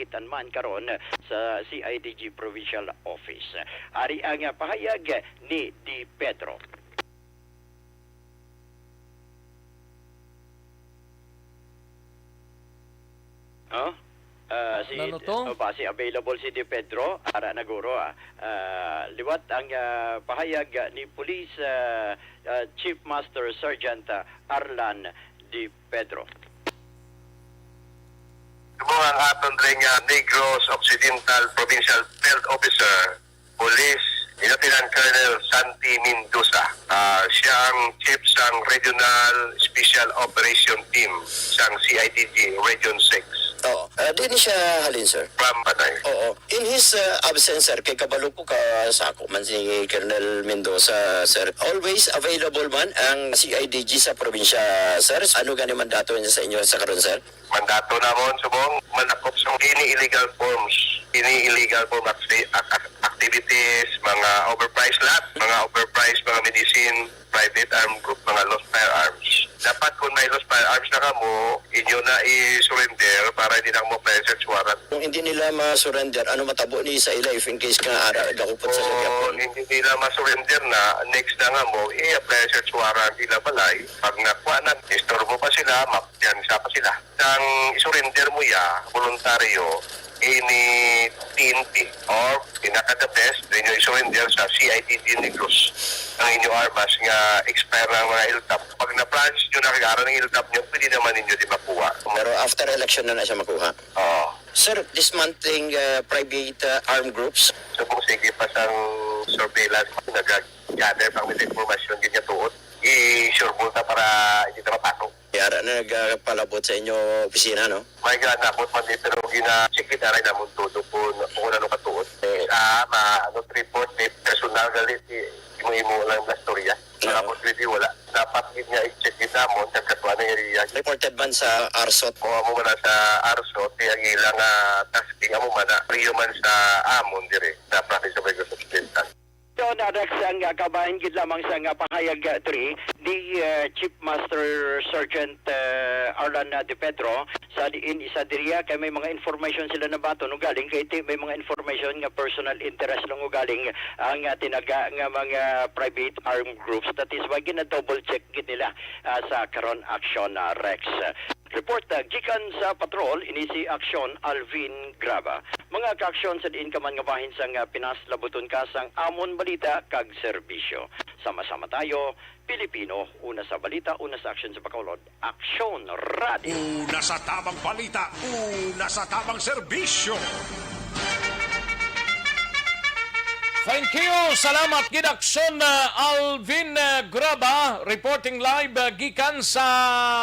nakitan man karon sa CIDG Provincial Office. Ari ang pahayag ni Di Pedro. Si available si Di Pedro ara naguro liwat ang pahayag ni Police Chief Master Sergeant Arlan Di Pedro. Mo ang aton ring Negros Occidental Provincial Field Officer Police Lieutenant Colonel Santi Mendoza. Siya ang chief sang Regional Special Operation Team sang CIDG Region 6. Oo. Di ni siya halin, sir? From Panay. Oo. In his absence, sir, kay kabalo po ka sa ako man si Colonel Mendoza, sir. Always available man ang CIDG sa probinsya, sir. Ano gani mandato niya sa inyo sa karon, sir? Mandato namon subong manakop sa illegal forms, illegal form activities, mga overpriced lot, mga overpriced mga medicine, private arm group, mga lost firearms. Dapat kung may lost firearms na kamo, inyo na i-surrender para hindi na mo search warrant. Kung hindi nila ma-surrender, ano matabo ni sa ila if in case nga gakupot sa lagyan? Kung hindi nila ma-surrender na, next na nga mo, i-apply search warrant ila balay. Pag nakuha na, istorbo pa sila, mapyansa pa sila. Nang i-surrender mo ya, voluntaryo, ini TNT or pinaka-the best, then yung i-surrender sa CIDG Negros. Ang inyo armas nga expire ng mga ILTAP. Pag na-branch nyo nakikara ng ILTAP nyo, pwede naman ninyo di makuha. Pero after election na siya makuha. Oo. Sir, dismantling private armed groups. So kung sige pa sang surveillance, nag-gather pang may informasyon ganyan tuot, i-sure ta para hindi na mapasok. Yara na nagpalabot sa inyo opisina, no? May ganapot man din, pero gina-sikita rin naman todo po kung ano katuot. Report, personal galit, imo lang na storya. Tapos hindi wala. Dapat niya i-check kita mo sa katuan ng area. Reported man sa ARSOT. Kung mo man sa ARSOT, kaya ilang tasking mo man na priyo man sa amon dire sa province of Negros Occidental. So, nadak sang kabahin gid lamang sang pahayag 3 di Chief Master Sergeant Arlan Di Pedro sa diin isa diriya kay may mga information sila na bato no galing kay may mga information nga personal interest lang galing ang tinaga nga mga private armed groups that is why gina-double check gid nila sa karon action Rex. Report gikan sa patrol inisi aksyon Alvin Graba. Mga kaaksyon sa diin kaman nga bahin sang Pinas labuton ka sang amon balita kag serbisyo. Sama-sama tayo, Pilipino, una sa balita, una sa aksyon sa Bacolod, Aksyon Radio. Una sa tamang balita, una sa tamang serbisyo. Thank you. Salamat gid aksyon Alvin Graba reporting live gikan sa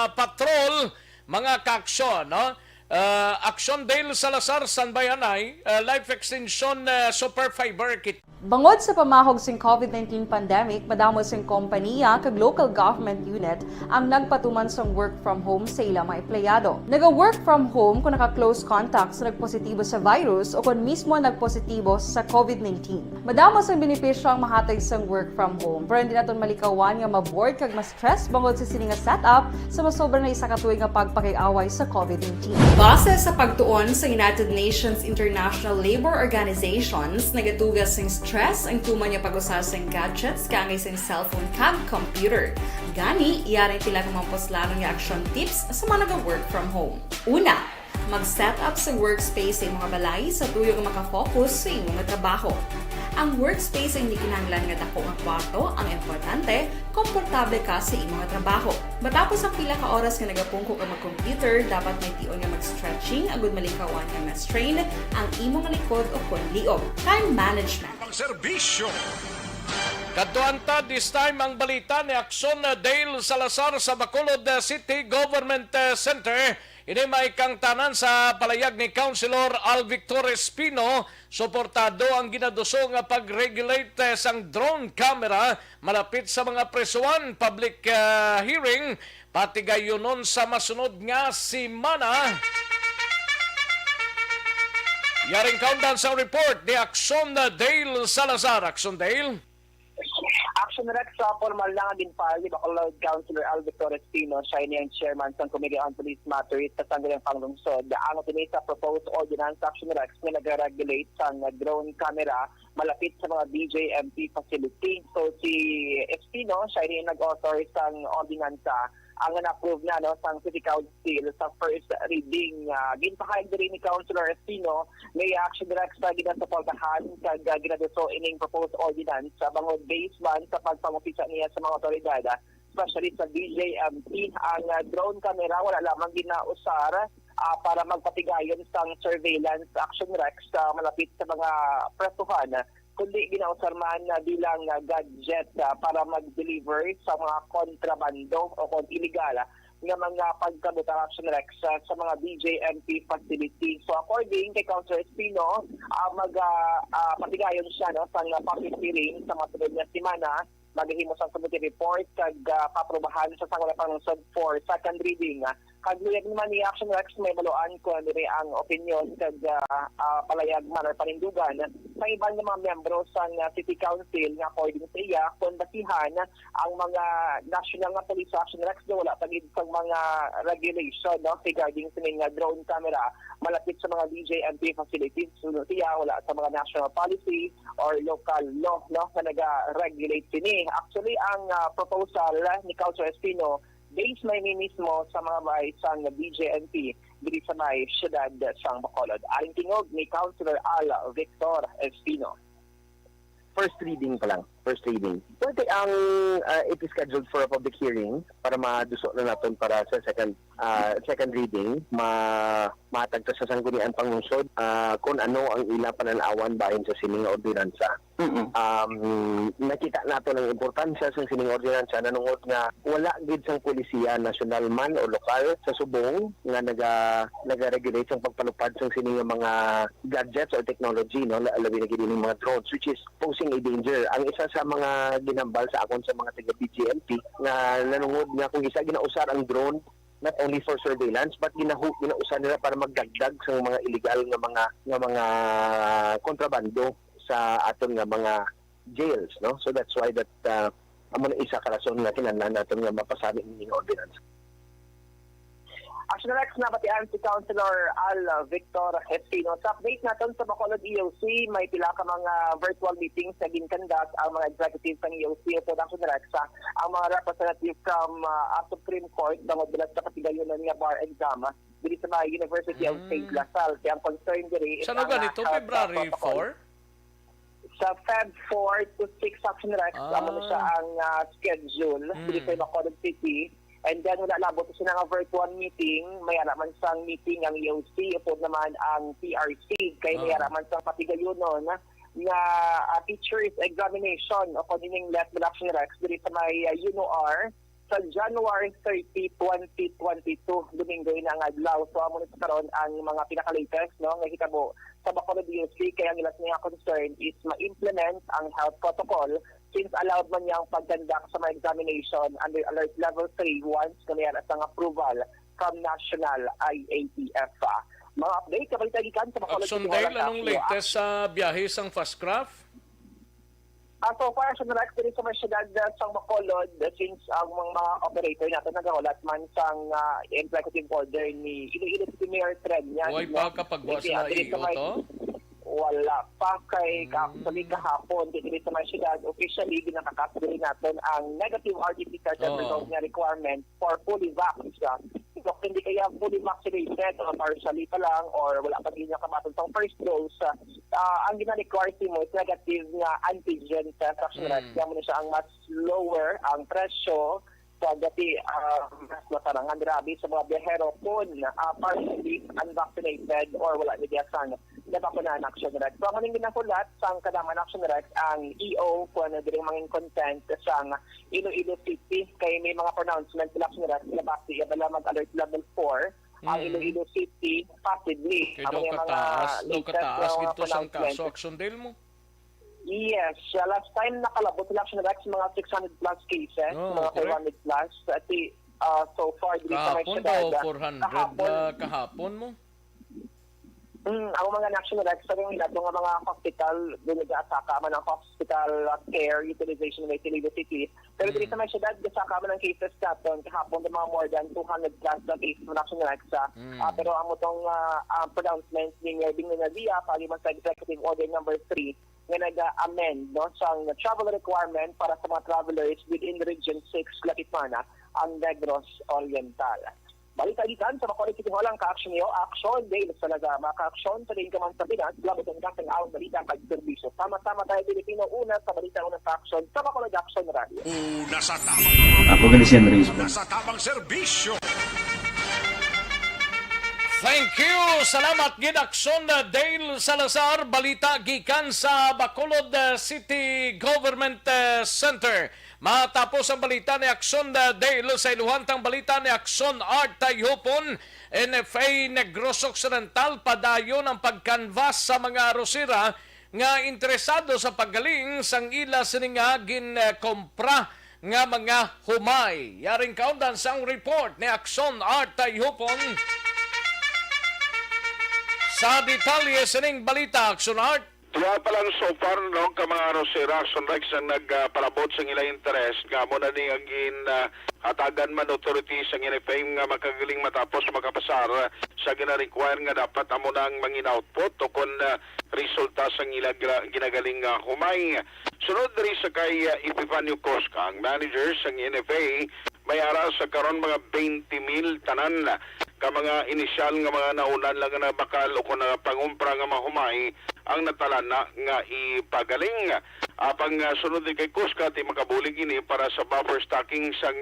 patrol. Mga kaaksyon, no? Aksyon Dale Salazar Sanbayanay, Life Extension Super Fiber Kit. Bangod sa pamahog sing COVID-19 pandemic, madamo sing kompanya kag local government unit ang nagpatuman sa work from home sa ilang mga empleyado. Naga-work from home kung naka-close contacts na nagpositibo sa virus o kung mismo nagpositibo sa COVID-19. Madamo sang benepisyo ang mahatag sang work from home, pero hindi naton malikawan nga ma-bored kag ma-stress bangod sa sini nga setup sa masobra na isa ka tuig nga pagpakiaway sa COVID-19. Base sa pagtuon sa United Nations International Labor Organizations, nagatugas sing stress ang tuman niya pag-usar sa gadgets kangay sa cellphone kag computer. Gani, iyaring tila kumampos lalong yung action tips sa mga nag-work from home. Una, mag-set up sa workspace sa imong balay sa tuyo nga makafocus sa imong trabaho. Ang workspace ay hindi kinahanglan nga dako nga kwarto, ang importante, komportable ka sa imong trabaho. Matapos ang pila ka oras nga nagapungko ka mag-computer, dapat may tion nga mag-stretching agud malikawan nga ma-strain ang imong likod o konliog. Time management. Ang serbisyo. Kadtuanta this time ang balita ni Aksyon Dale Salazar sa Bacolod City Government Center. Ini may kang tanan sa palayag ni Councilor Al Victor Espino, suportado ang ginaduso nga pag-regulate sang drone camera malapit sa mga presuan, public hearing, pati gayunon sa masunod nga simana. Yaring countdown sa report ni Aksyon Dale Salazar. Aksyon Dale. Action Rex sa formal na din file ni Bacolod Councilor Alvin Torres-Pino, siya ang chairman ng Committee on Police Matters sa Sangguniang Panglungsod. Ang utinay sa proposed ordinance Action Rex na nag-regulate sa drone camera malapit sa mga BJMP facility. So si Espino, siya yung nag-author sa ordinansa ang na-approve na sa City Council sa first reading. Ginpahayag din ni Councilor Espino, may Action Rex na ginasuportahan kag ginaduso ining proposed ordinance sa bangod based man sa pagpangupisa niya sa mga otoridad, especially sa BJMP. Ang drone camera wala lamang ginausar para magpatigayon sa surveillance Action Rex malapit sa mga presuhan, kundi ginausar man bilang gadget para mag-deliver sa mga kontrabando o kung illegal nga mga pagkabutang Action Rex sa mga BJMP facility. So according kay Councilor Espino, patigayon siya sa public hearing sa matulog na simana, maghihimo sa committee report kag paprobahan sa Sangguniang Panglungsod for second reading. Kagluyag naman ni Action Rex may maluan ko diri ang opinion kag palayag man or panindugan sa iban nga mga miyembro sa City Council nga according sa iya kung basihan ang mga national nga police Action Rex na wala pagid sa mga regulation regarding sa mga drone camera malapit sa mga BJMP facilities. So siya wala sa mga national policy or local law na naga-regulate sini. Actually ang proposal ni Councilor Espino based may mismo sa mga bahay sa BJMP diri sa may siyudad sang Bacolod. Aling tingog ni Councilor Al Victor Espino. First reading pa lang. First reading. Pwede ang it is scheduled for a public hearing para maduso na natin para sa second reading. Matagta sa Sangguniang Panglungsod kung ano ang ila pananawan bahin sa sining ordinansa. Nakita nato ng importansya sa sining ordinansa nanungod nga wala gid sang polisiya national man o lokal sa subong nga naga-regulate sang pagpalupad sa sining mga gadgets or technology labi na gid ning mga drones which is posing a danger. Ang isa sa mga ginambal sa akon sa mga taga BGMP nga nanungod nga kung isa ginausar ang drone not only for surveillance but ginausan nila para magdagdag sa mga illegal nga mga kontrabando sa aton nga mga jails, no? So that's why that amo na isa ka rason nga kinahanglan naton nga mapasami ning ordinance. Action Rex na batian si Councilor Al Victor Espino. Sa update natin sa Bacolod EOC, may pila ka mga virtual meetings na ginkandak ang mga executive ng EOC o Action Rex. Ang mga representative from Supreme Court na madalas sa katigayon ng bar exam dito sa mga University of St. Lasal. Kaya ang concern diri Saan ganito? February 4? Sa Feb 4 to 6 Action Rex, na siya ang schedule dito sa Bacolod City. And then wala labot siya ng virtual meeting, may araman sang meeting ang EOC, upod naman ang PRC, kay may araman sang patigayonon nga teachers examination o kanining left Action Rex diri sa may UNOR sa January 30, 2022, Domingo na ang adlaw. So amo nito karon ang mga pinaka-latest nga hitabo sa Bacolod EOC, kaya ang ilas niya concern is ma-implement ang health protocol since allowed man niyang pagkandak sa mga examination under Alert Level 3 once kaniyan at ang approval from National IATF. Mga update, kabalitagikan sa Bacolod Action Dale, anong latest sa biyahe sang Fastcraft? So far, sa Rex, dito sa mga syudad sa Bacolod, since ang mga operator natin nagahulat man sang executive order ni Iloilo City Mayor Tren niya. Huwag pa kapag was na iyo to? Wala pa kay actually kahapon dito sa mga syudad, officially ginakakasuli natin ang negative RT-PCR result niya requirement for fully vaccinated. So, hindi kaya fully vaccinated o partially pa lang or wala pa din niya kamatong sa first dose, ang gina-require mo is negative nga antigen test. Actually, kaya mo na siya ang mas lower ang presyo sa dati mas matarangan grabe sa mga biyahero kung partially unvaccinated or wala ni Diasan nabakunahan Action Rex. So, ang maning ginakulat sa kadaman Action Rex, ang EO kung ano din mga content sa Iloilo City, kay may mga pronouncement sa Action Rex na basi ibala mag-alert level 4 ang Iloilo City possibly. Kaya daw kataas dito sa kaso Action Dale mo? Yes, last time nakalabot sa Action Rex mga 600 plus cases, mga 500 plus. At so far, dito sa kahapon may daw 400 kahapon mo? Ang mga national rights sa mga hospital, nag-asaka man ang hospital care utilization rate sa Lido City. Pero dito sa mga syudad, gasaka man ang cases natin, kahapon ng mga more than 200 plus na cases ng national rights sa. Pero ang mutong pronouncement ng Nadia, paliman sa Executive Order number 3, nga nag-amend sa travel requirement para sa mga travelers within Region 6, Lakitmana, ang Negros Oriental. Balita ditan sa Bacolod City Hall ang ka-action niyo, action dahil sa Lazama, ka-action sa rin kaman sa Pinas, labot ang kasang awang balita kag serbisyo. Sama-sama tayo Pilipino, una sa balita, unang ka-action sa Bacolod Action Radio. Una sa tamang Organización Risco. una sa tamang serbisyo. Thank you. Salamat gid Akson Dale Salazar, balita gikan sa Bacolod City Government Center. Matapos ang balita ni Akson Dale sa iluhantang balita ni Akson Art Tayhopon, NFA Negros Occidental padayon ang pagkanvas sa mga arosira nga interesado sa paggaling sang ila sininga kompra nga mga humay. Yaring kaundan sang report ni Akson Art Tayhopon. Sa detalye sining balita, Akson Art. Tuwa pa lang so far no ka mga Rosera Action Rex ang nagpalabot sa ilang interes nga mo na niyang hatagan man authorities ang NFA nga makagaling matapos makapasar sa gina-require nga dapat amo nang mangin output o kung resulta sa ilang ginagaling humay. Sunod rin sa kay Epifanio Cosca, ang manager sa NFA, may ara sa karon mga 20,000 tanan ka mga inisyal nga mga naunan lang na bakal o kung pangumpra nga mahumay ang natalan na nga ipagaling. Apang sunod din kay Cusca, ti makabulig ini para sa buffer stocking sang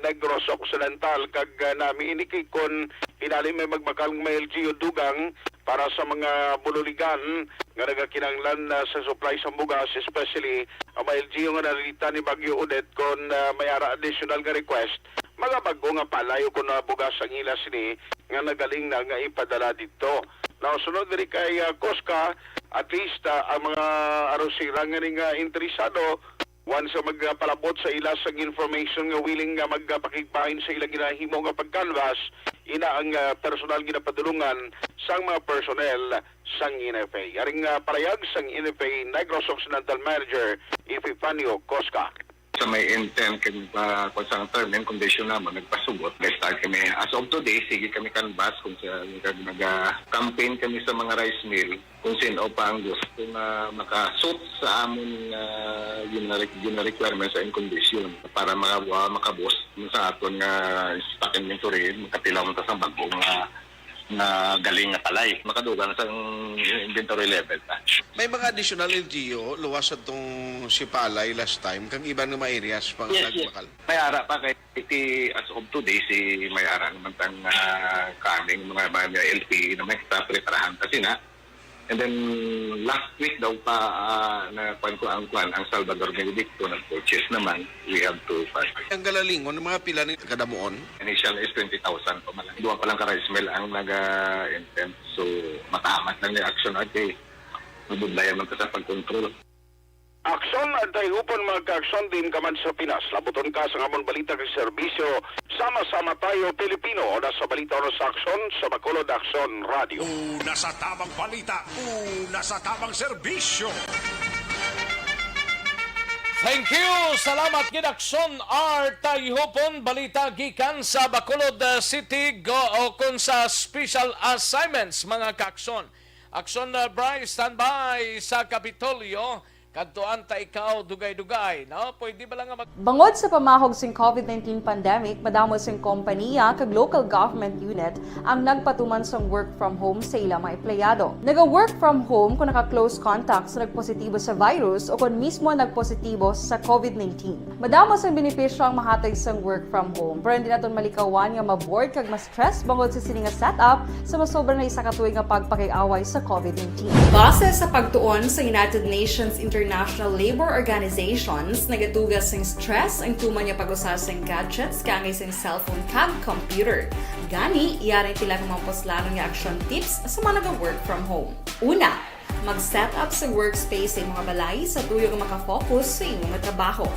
Negros Occidental kag nami ini kay kon inali may magbakal may LGU dugang para sa mga bululigan nga nagakinanglan sa supply sa bugas, especially ang mga LGU nga nalita ni Bagyo Udet kon may ara additional nga request mga bago nga palayo ko na bugas ang ila sini nga nagaling na nga ipadala dito. Now, sunod rin kay Cosca, at least ang mga arosira nga rin interesado, once magpalabot sa ila sa information nga willing nga magpakigbahin sa ilang ginahimo nga pag-canvas, ina ang personal ginapadulungan sang mga personnel sang NFA. Yaring parayag sang NFA Negros Occidental Manager, Epifanio Cosca. Sa may intent kami pa kung sa term and condition naman nagpasugot. Start kami as of today, sige kami canvas kung sa nag-campaign kami sa mga rice mill kung sino pa ang gusto na makasuit sa amon yung requirements and condition para makabos sa aton nga stock inventory makatilaw mo sa bagong na galing nga palay. Makadugan sa inventory level. May mga additional LGU, luwas sa itong si Palay last time, kang iba nga mga areas pang nagbakal. May ara pa kay iti as of today si may ara naman tang kaming mga LP na may preparahan kasi na. And then last week daw pa na ang Salvador Benedicto nag-purchase naman, we have to pass. Ang galalingon, ng mga pila ni kadamuon? Initial is 20,000 pa man. Duwa pa lang ka-rice mill ang nag-intent. So matahamat lang ni action ate. Mabudlayan man sa pag-control. Akson at Tayhopon mga ka-aksyon din kaman sa Pinas. Labuton ka sa ngamon balita kay serbisyo. Sama-sama tayo Pilipino. Nasa balita o sa Aksyon sa Bacolod Action Radio. Una sa tamang balita, una sa tamang serbisyo. Thank you. Salamat gid Akson R. Tayhopon, balita gikan sa Bacolod City o kun sa special assignments mga ka-aksyon. Akson Bryce, standby sa Kapitolyo. Kadtuan ta ikaw dugay-dugay, no? Pwede ba lang Bangod sa pamahog sing COVID-19 pandemic, madamo sing kompanya kag local government unit ang nagpatuman sang work from home sa ilang mga empleyado. Naga-work from home kung naka-close contacts na nagpositibo sa virus o kung mismo nagpositibo sa COVID-19. Madamo sang benepisyo ang mahatag sang work from home, pero hindi naton malikawan nga ma-bored kag ma-stress bangod sa sini nga setup sa masobra na isa ka tuig nga pagpakiaway sa COVID-19. Base sa pagtuon sa United Nations International Labor Organizations, nagatugas ng stress ang tuman niya pag-usas ng gadgets kangay sa cellphone kag computer. Gani, iyaring tila ng mga poslanong nga action tips sa mga nag-work from home. Una, mag-set up sa workspace sa mga balay sa tuyo nga makafocus sa inyong trabaho.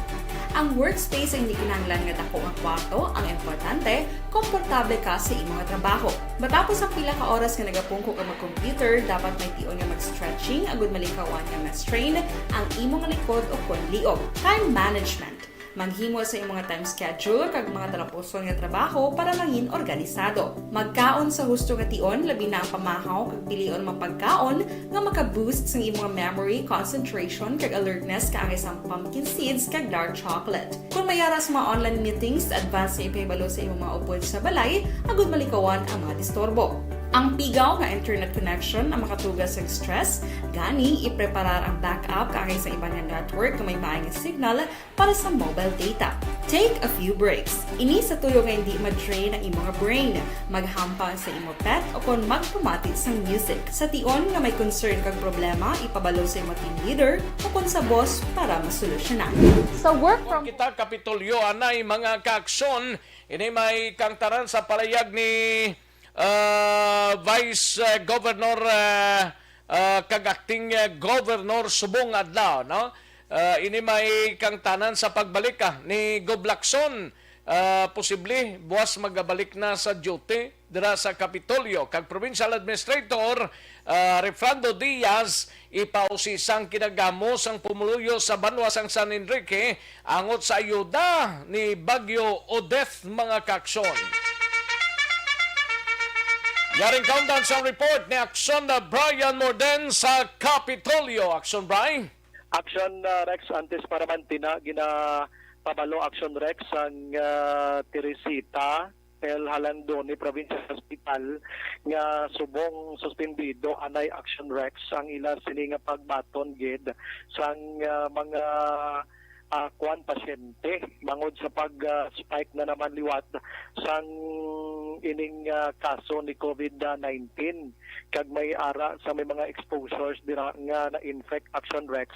Ang workspace ay hindi kinahanglan nga dako ang kwarto, ang importante, komportable ka sa imong nga trabaho. Matapos ang pila ka oras nga nagapungko ka mag-computer, dapat may tion nga mag-stretching agud malikawan nga ma-strain ang imong likod o kon liog. Time management. Maghimo sa imong nga time schedule kag mga talapuson nga trabaho para mangin organisado. Magkaon sa husto nga tion, labi na ang pamahaw kag pilion mapagkaon nga maka-boost sa imong memory, concentration kag alertness kaangay sa pumpkin seeds kag dark chocolate. Kung mayara sa mga online meetings, advance sa ipahibalo sa imong mga upod sa balay, agud malikawan ang mga disturbo. Ang pigaw nga internet connection ang makatugas sa stress, gani ipreparar ang backup kaangay sa ibang nga network nga may maayong signal para sa mobile data. Take a few breaks. Ini sa tuyo nga hindi ma-drain ang imong brain, maghampang sa imong pet o kon magpumati sa music. Sa tion nga may concern kag problema, ipabalo sa imong team leader o kon sa boss para masolusyonan. Sa work from Kita Kapitolyo anay mga kaaksyon ini may kangtaran sa palayag ni Vice Governor kag acting Governor Subong adlaw, no? Ini may kangtanan sa pagbalik ni Goblakson. Posible buwas magabalik na sa duty dira sa Kapitolyo kag Provincial Administrator Refrando Diaz ipausisang kinagamo sang pumuluyo sa banwa sang San Enrique angot sa ayuda ni Bagyo Odette mga kaaksyon. Yaring countdown sa report ni Action na Brian Morden sa Kapitolyo. Action, Brian? Action Rex antes para mantina ginapabalo Action Rex ang Teresita El Halandoni Provincial Hospital nga subong suspendido anay Action Rex ang ila sini nga pagbaton gid sang mga kuan pasyente mangod sa pag-spike na naman liwat sang ining kaso ni COVID-19 kag may ara sa may mga exposures dira nga na-infect Action Rex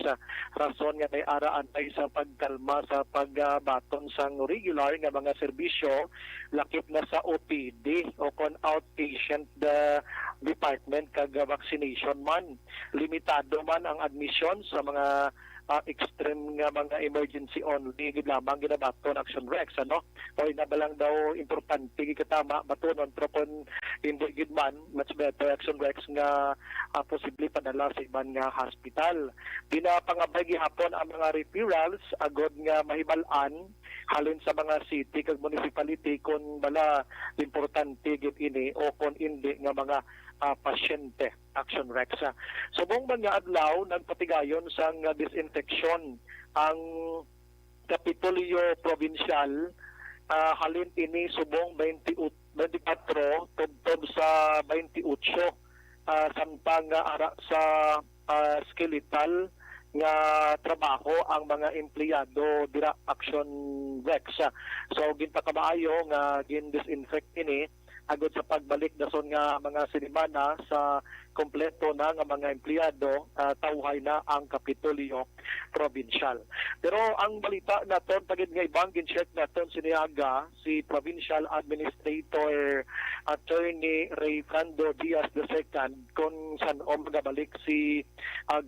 rason nga may ara anay sa pagkalma sa pagbaton sang regular nga mga serbisyo lakip na sa OPD o kon outpatient department kag vaccination man limitado man ang admission sa mga extreme nga mga emergency only gid lamang ginabaton Action Rex ano o inabalang daw importante gikatama batonon pero kung hindi gid man much better Action Rex nga posible padala sa ibang nga hospital pinapangabay gihapon ang mga referrals agod nga mahibal-an halin sa mga city kag municipality kung bala importante gid ini o kung hindi nga mga pasyente Action Rex. Subong man nga adlaw nagpatigayon sang disinfection ang Kapitolyo Provincial halin ini subong 24 tubtob sa 28 samtang ara sa skeletal nga trabaho ang mga empleyado dira Action Rex. So ginpakabaayo nga gin-disinfect ini agod sa pagbalik dason nga mga sinimana sa kompleto na nga mga empleyado tawhay na ang Kapitolyo Provincial. Pero ang balita naton tagid nga ibang gin-check naton siniaga si Provincial Administrator Attorney Refrando Diaz II kung saan magabalik si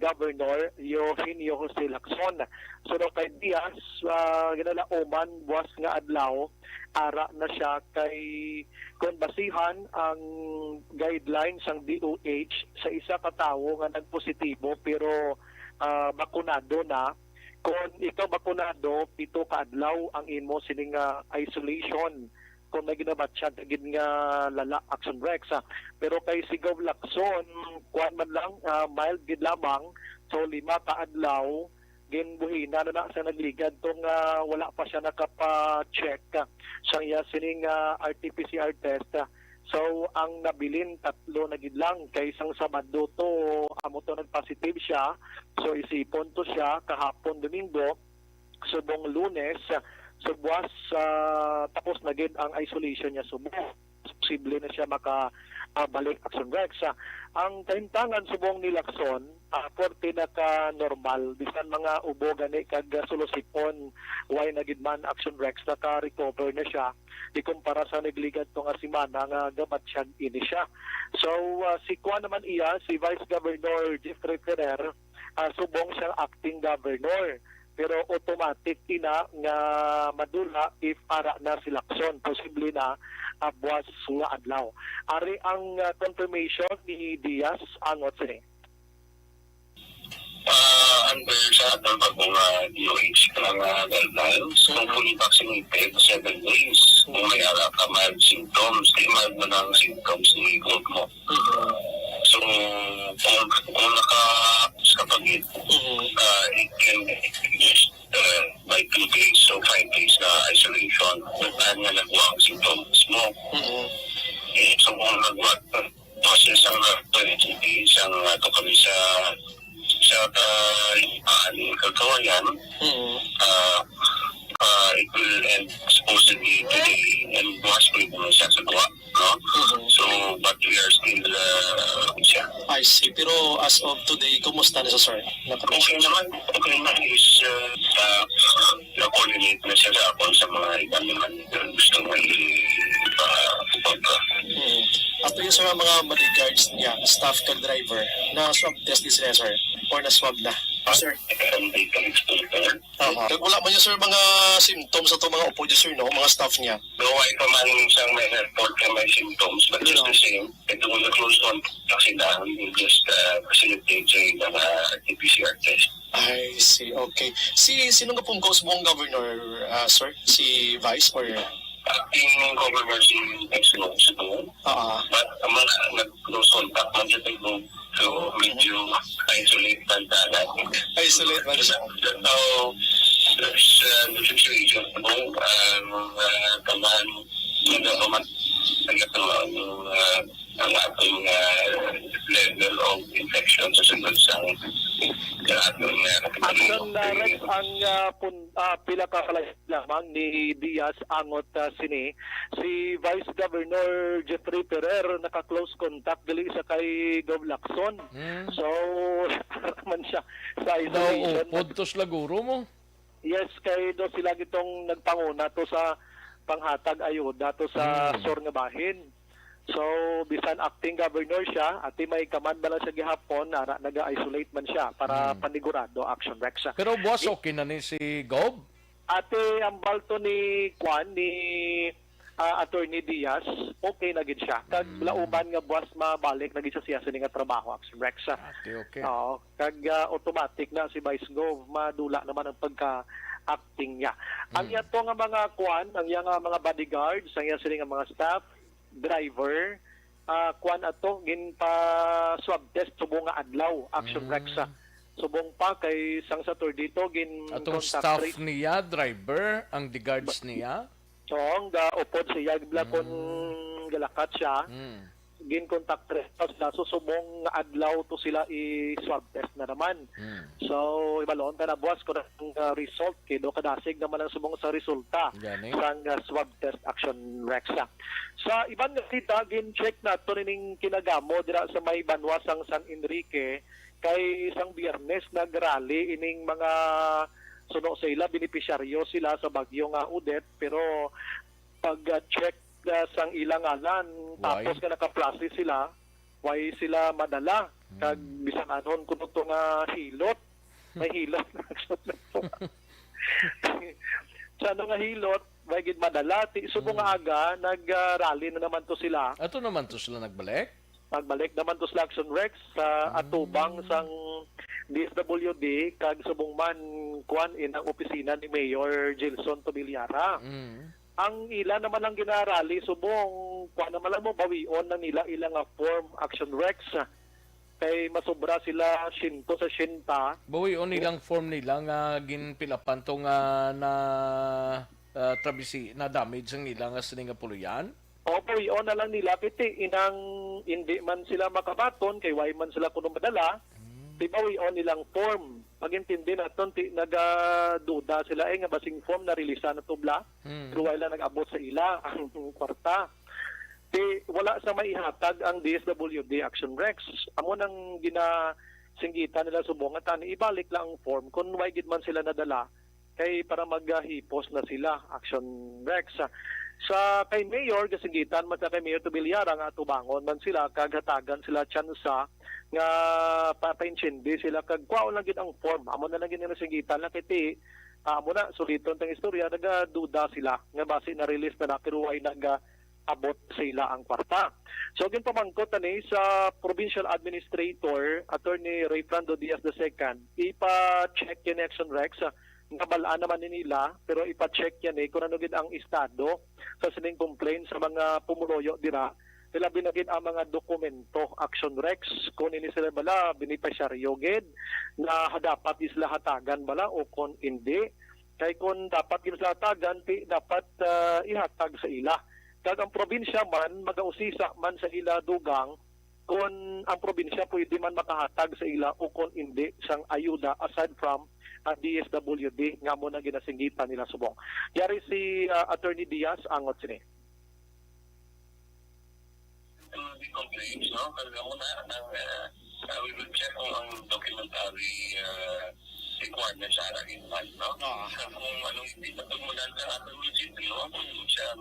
Governor Eugenio Jose Lacson. So kay Diaz ginalauman buwas nga adlaw ara na siya kay kung basihan ang guidelines ng DOH sa isa ka tawo nga nagpositibo pero bakunado na kung ikaw bakunado 7 ka adlaw ang imo sining isolation kung may ginabat siya gid nga lala Action Rex pero kay Sigaw Lacson kuan man lang mild gid lamang so 5 ka adlaw ginbuhina na sa nagligad tong wala pa siya nakapa-check sa iya sining RT-PCR test. So ang nabilin 3 na gid lang kay isang Sabado to amo to nag-positive siya. So isipon to siya kahapon Domingo subong Lunes buwas tapos na gid ang isolation niya subong posible na siya balik Action Rex. Ang kahintangan subong ni Lacson, porte na ka normal. Bisan mga ubo gani kag solusipon, why na gid man Action Rex naka-recover na siya. Ikumpara sa nagligad to nga semana nga gabat siya ini siya. So si Kuan naman iya, si Vice Governor Jeffrey Ferrer, subong siyang acting governor. pero automatic ina nga madula if ara na silakson posible na buwas nga adlaw. Ari ang confirmation ni Diaz angot sini. Under sa atong bagong DOH ka lang guidelines, kung fully vaccinated, 7 days. Kung may ara ka mild symptoms, di mild mo ng symptoms ni gold mo. So, kung sa pagit, it can just by 2 days or 5 days na isolation. Kung nga nagawa ang symptoms mo. So, kung nagawa, process ang 20 days ang ito kami sa kagawayan, it will end supposedly today and bukas po yung siya sa gawa. No? So, but we are still siya. I see. Pero as of today, kumusta na siya, sir? Okay naman. Okay naman is na-coordinate na siya sa mga ibang naman gusto mo ipapunta. Ato yung sa mga bodyguards niya, staff kag driver, na swab test din sila, sir? Or na swab na? Sir? Kag wala man niya, sir, mga symptoms ato mga upo niya, sir, no? Mga staff niya. Gaway pa man siyang may report na may symptoms, but just the same, ito kung na-close contact sila, we just facilitate sa mga PCR test. I see, okay. Sino nga pong Ghost-Bong Governor, sir? Si Vice or... Acting governor si Excelon sa doon. But ang mga nag-close contact man siya tayo so medyo isolate banda natin. Isolate banda siya. So, there's the situation mo, tamaan ang ating level of infection sa sunod sa ating Action Rex ang pila ka lamang ni Diaz angot sini si Vice Governor Jeffrey Ferrer naka-close contact dili sa kay Gov Lacson. So man siya sa isolation. Puntos laguro mo. Yes, kay do sila gitong nagpanguna to sa panghatag ayuda to sa sur nga bahin. So, bisan acting governor siya, at may command ba lang sa gihapon, naga-isolate man siya para panigurado action Rex. Pero boss, okay na ni si Gob? Ate, ang balto ni Juan, ni Attorney Diaz, okay na gid siya. Kag lauban nga buwas mabalik na gid siya sa nga trabaho action Rex. Okay. Kag automatic na si Vice Gov, madula naman ang pagka-acting niya. Ang yato nga mga Juan, ang yang mga bodyguards, ang yang sila nga mga staff, driver, kuan ato gin pa swab test subong nga adlaw action Rex. Subong pa kay sang Saturday dito gin atong staff niya, driver, ang the guards niya. So ang upod siya gibla kon galakat siya. Gin contact trace sila so subong nga adlaw to sila i-swab test na naman. So ibalon ta na buwas ko ang result kay do kadasig naman ang subong sa resulta sang swab test action Rex. Sa ibang nasita gin check nato ning kinagamo dira sa may banwa sang San Enrique kay isang Biyernes nagrally ining mga suno sa ila benepisyaryo sila sa bagyo nga Odette pero pag check sang ilang alan tapos ka naka-process sila why sila madala kag bisan anon kuno to nga hilot may hilot sa nga hilot may gid madala ti subong nga aga nag-rally na naman to sila ato naman to sila nagbalik naman to sila action Rex sa atubang sang DSWD kag subong man kuan inang opisina ni Mayor Gilson Tobilyara. Ang ila naman ang ginarali subong kuan naman lang mo bawion na nila ilang form action Rex kay masobra sila 100 sa 100. Bawion nilang form nila nga ginpilapan to nga na trabisi na damage ang ilang nga puluyan. O bawion na lang nila piti inang hindi man sila makabaton kay why man sila kuno madala. Di bawion nilang form. Pag-intindi naton nagaduda sila nga basing form na release na tubla. Pero wala nag-abot sa ila ang kwarta. Wala sa maihatag ang DSWD Action Rex. Amo nang ginasinggitan nila subong at ibalik lang ang form kung why gid man sila nadala kay para maghipos na sila Action Rex. Sa kay Mayor kasingitan man sa kay Mayor Tubilyara nga tubangon man sila kaghatagan sila tsansa nga papainchindi sila kag kwaon lang gid ang form amo na lang gid singitan lang kiti amo na suliton tang istorya nagaduda sila nga base na release na pero ay abot sila ang kwarta. So ginpamangkot ani sa Provincial Administrator Attorney Ray Frando Diaz II ipa-check yung Action Rex nabalaan naman ni nila pero ipa-check yan kung ano gid ang estado sa sining complaint sa mga pumuloyo dira nila binagid ang mga dokumento Action Rex kung ini sila bala binipasyaryo gid na dapat isla hatagan bala o kung hindi kay kung dapat isla hatagan dapat ihatag sa ila kag ang probinsya man magausisa man sa ila dugang kung ang probinsya pwede man makahatag sa ila o kung hindi sang ayuda aside from DSWD nga mo na ginasingitan nila subong. Yari si Attorney Diaz angot sini. The complaints, no? Talaga mo na we will check kung ang documentary requirements sa aking man, no? Kung anong hindi matumulan sa ating munisipyo, kung siya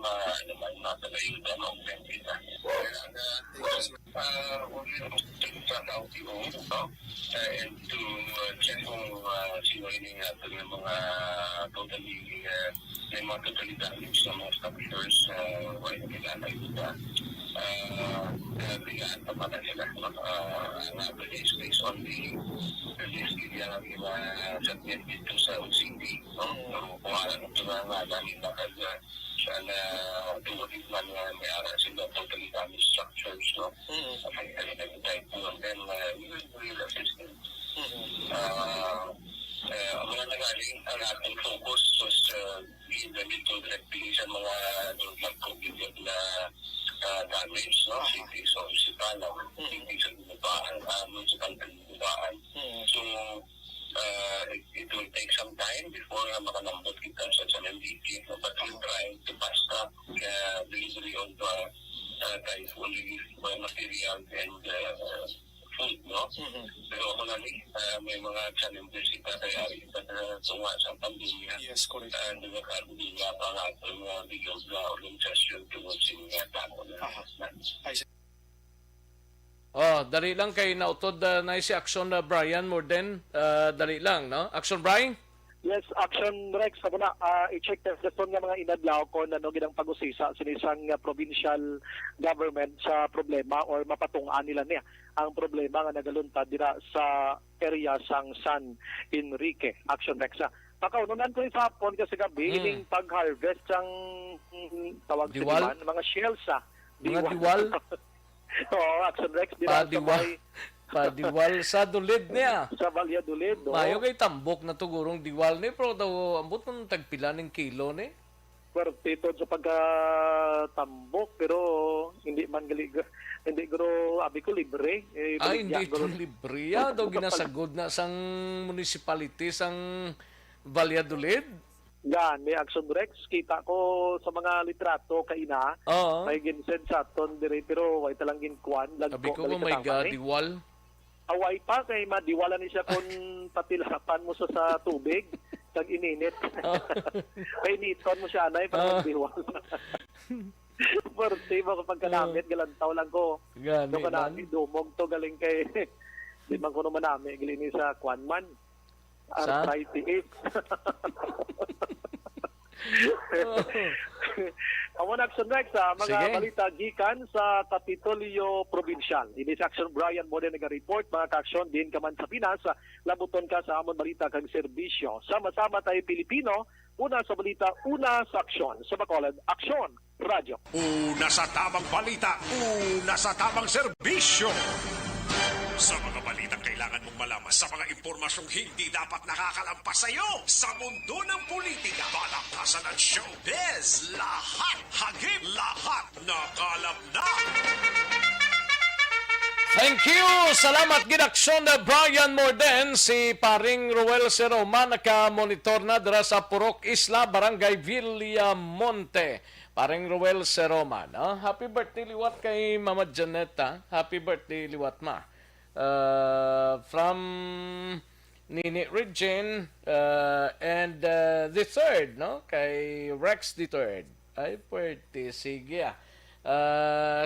matagayuda, ma-open kita. Huwag yun sa LTO, no? And to check kung sino ini ng mga totally damaged na mga stabilizers why nagkakala ito bigyan pa pala sila ang based on the list nila ng iba submit dito sa OCD kung alam ito na nga dahil bakit sana tuwagin man nga may ara sila totally damaged structures okay, type po and then we will assist them ang mga nagaling ang ating focus was ginagamit to directly sa mga nag-COVID na damage, no? Hindi sa municipal, hindi sa binabaan, municipal binabaan. So, it will take some time before makalambot kita sa NDP, but we're trying to fast up delivery of typhoon relief material and food, no? Pero ako na may mga challenges kita kaya kita tunga sa pandemya. Yes, correct. And nagkakabili pa nga itong bigyan na organisasyon towards yung tao na. Dali lang kay nautod na si Action Brian Morden. Dali lang, no? Action Brian? Yes, Action Rex ako na i-check test nga mga inadlaw ko na ginang pag-usisa sa isang provincial government sa problema or mapatungaan nila niya ang problema nga nagaluntad dira sa area sang San Enrique. Action Rex. Pakaununan ko sa hapon kasi gabi ining pag-harvest sang tawag Diwal? sa mga shells Mga diwal? Oo, Action Rex dira sa may Padiwal sa dulid niya. sa Valladolid. Mayo kay tambok na tugurong diwal ni pero daw ambot ng tagpila ng kilo ni. Pertito sa pagkatambok pero hindi man hindi guro abi ko libre Ay, hindi ito libre. Daw ginasagod na sang municipality sang Valladolid. Yan, may Action Rex. Kita ko sa mga litrato kaina. Oo. May ginsend sa aton dire pero way talang ginkuan. Sabi ko, oh my God, diwal. Away pa kay madiwala ni siya kung patilapan mo sa tubig. Tag ininit. Kay niton mo siya anay para magdiwal. Parte mo kapag kanamit, galantaw lang ko. Gani So kanami, dumog to galing kay di man ko naman namin, gilini sa Kwanman. Sa? Arthritis. Awon Action Rex mga Sige. balita gikan sa Kapitolyo Provincial. Ini sa Action Brian mo din nag-report mga ka-action din ka man sa Pinas. Labuton ka sa amon balita kag serbisyo. Sama-sama tayo Pilipino. Una sa balita, una sa aksyon. Sa Bacolod, Aksyon Radio. Una sa tamang balita, una sa tamang serbisyo. Sa mga balitang kailangan mong malaman, sa mga impormasyong hindi dapat nakakalampas sa iyo, sa mundo ng politika, palakasan at showbiz, lahat, hagip, lahat, nakalap na. Thank you! Salamat gidaksyon na Brian Morden, si paring Ruel Seroma, naka-monitor na dira sa Purok Isla, Barangay Villamonte. Paring Ruel Seroma, no? Happy birthday liwat kay Mama Janetta. Happy birthday liwat ma. From Nini Regine and the third, no? Kay Rex the third. Ay, pwede. Sige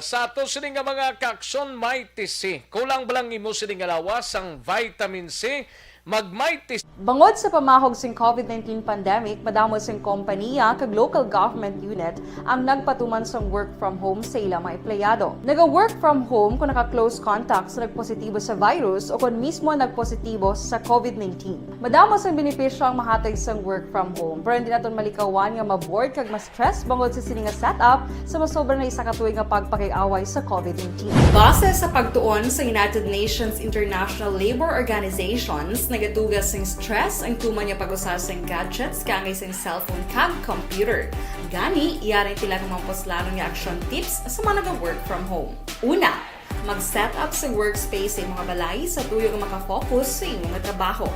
sa ato sini nga mga kaakson, Mighty C. Kulang ba lang imo sini nga lawas ang vitamin C? Mag-Mighty C. Bangod sa pamahog sing COVID-19 pandemic, madamo sing kompanya kag local government unit ang nagpatuman sang work from home sa ilang mga empleyado. Naga-work from home kung naka-close contact sa nagpositibo sa virus o kung mismo nagpositibo sa COVID-19. Madamo sang benepisyo ang mahatag sang work from home, pero hindi naton malikawan nga ma-bored kag ma-stress bangod sa sini nga setup sa masobra na isa ka tuig nga pagpakiaway sa COVID-19. Base sa pagtuon sa United Nations International Labour Organizations, nagatugas sing stress ang tuman niya pag-usar sing gadgets kangay sing cellphone kag computer. Gani, iyaray tila ng mga poslanong nga action tips sa mga nag-work from home. Una, mag-set up sa workspace sa mga balay sa tuyo nga makafocus sa imong trabaho.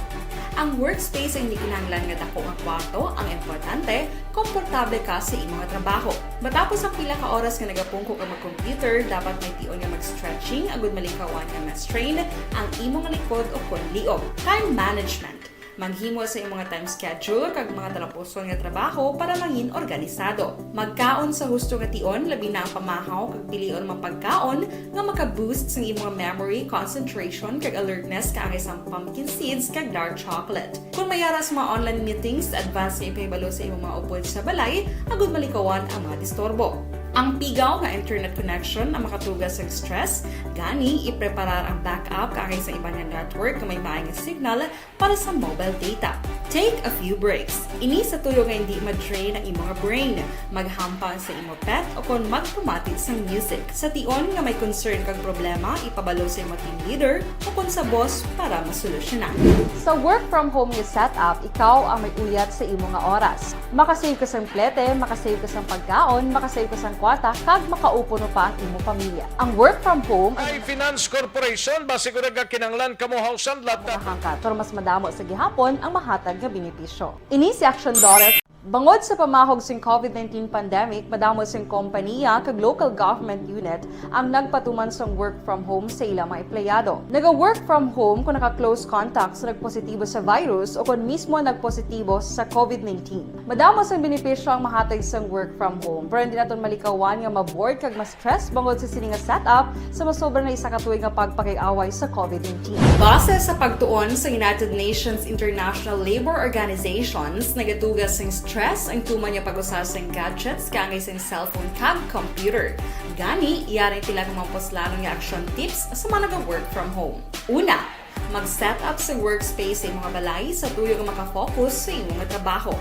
Ang workspace ay hindi kinahanglan nga dako nga kwarto, ang importante, komportable ka sa imong trabaho. Matapos ang pila ka oras nga nagapungko ka mag-computer, dapat may tion nga mag-stretching agud malikawan nga ma-strain ang imong likod o kunliog. Time management. Manghimo sa imong time schedule kag mga talapuson nga trabaho para mangin organisado. Magkaon sa husto nga tion, labi na ang pamahaw kag pilion mapagkaon nga maka-boost sa imong memory, concentration kag alertness kaangay sa pumpkin seeds kag dark chocolate. Kung mayara sa mga online meetings, advance sa ipahibalo sa imong mga upod sa balay, agud malikawan ang mga disturbo. Ang pigaw nga internet connection ang makatugas sa stress, gani ipreparar ang backup kaangay sa iba nga network nga may maayong signal para sa mobile data. Take a few breaks. Ini sa tuyo nga hindi ma-drain ang imong brain, maghampang sa imong pet o kung magpumati sa music. Sa tion nga may concern kag problema, ipabalo sa imong team leader o kung sa boss para masolusyonan. Sa work from home nga setup, ikaw ang may uyat sa imong nga oras. Makasave ka sa plete, makasave ka sa pagkaon, makasave ka sa kwata, kag makaupo no pa ang imong pamilya. Ang work from home Ay Finance Corporation, base ko kinanglan kamo hausan lata. hangkat, pero mas madamo sa gihapon ang mahatag nga benepisyo. Ini si Action Daughter. Bangod sa pamahog sing COVID-19 pandemic, madamo sing kompanya kag local government unit ang nagpatuman sang work from home sa ilang mga empleyado. Naga-work from home kung naka-close contact sa nagpositibo sa virus o kung mismo nagpositibo sa COVID-19. Madamo sang benepisyo ang mahatag sang work from home, pero hindi naton malikawan nga ma-bored kag ma-stress bangod sa sini nga setup sa masobra na isa ka tuig nga pagpakiaway sa COVID-19. Base sa pagtuon sa United Nations International Labour Organizations, nagatugas sing stress ang tuman niya pag-usar sa gadgets kangay sa cellphone kag computer. Gani, iyaray tila ng mga poslanong nga action tips sa mga nag-work from home. Una, mag-set up sa workspace sa mga balay sa tuyo nga makafocus sa imong trabaho.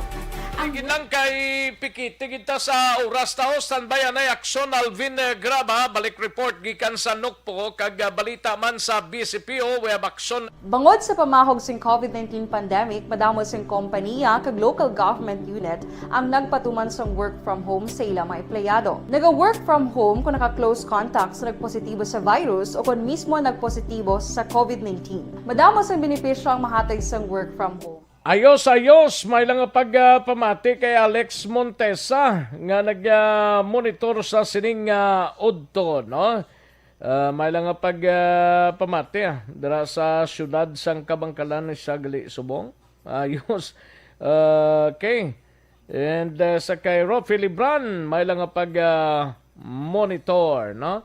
Ginang kay pikit kita sa oras tao standby anay aksyon Alvin Graba balik report gikan sa Nukpo kag balita man sa BCPO web aksyon. Bangod sa pamahog sing COVID-19 pandemic, madamo sing kompanya kag local government unit ang nagpatuman sang work from home sa ilang mga empleyado. Naga-work from home kung naka-close contact sa nagpositibo sa virus o kung mismo nagpositibo sa COVID-19. Madamo sang benepisyo ang mahatag sang work from home. Ayos, may lang pamati kay Alex Montesa nga nag-monitor sa sining udto, no? May lang pamati dara sa syudad sang Kabangkalan sa Gali Subong. Ayos. Okay. And sa kay Rofi Libran, may lang monitor, no?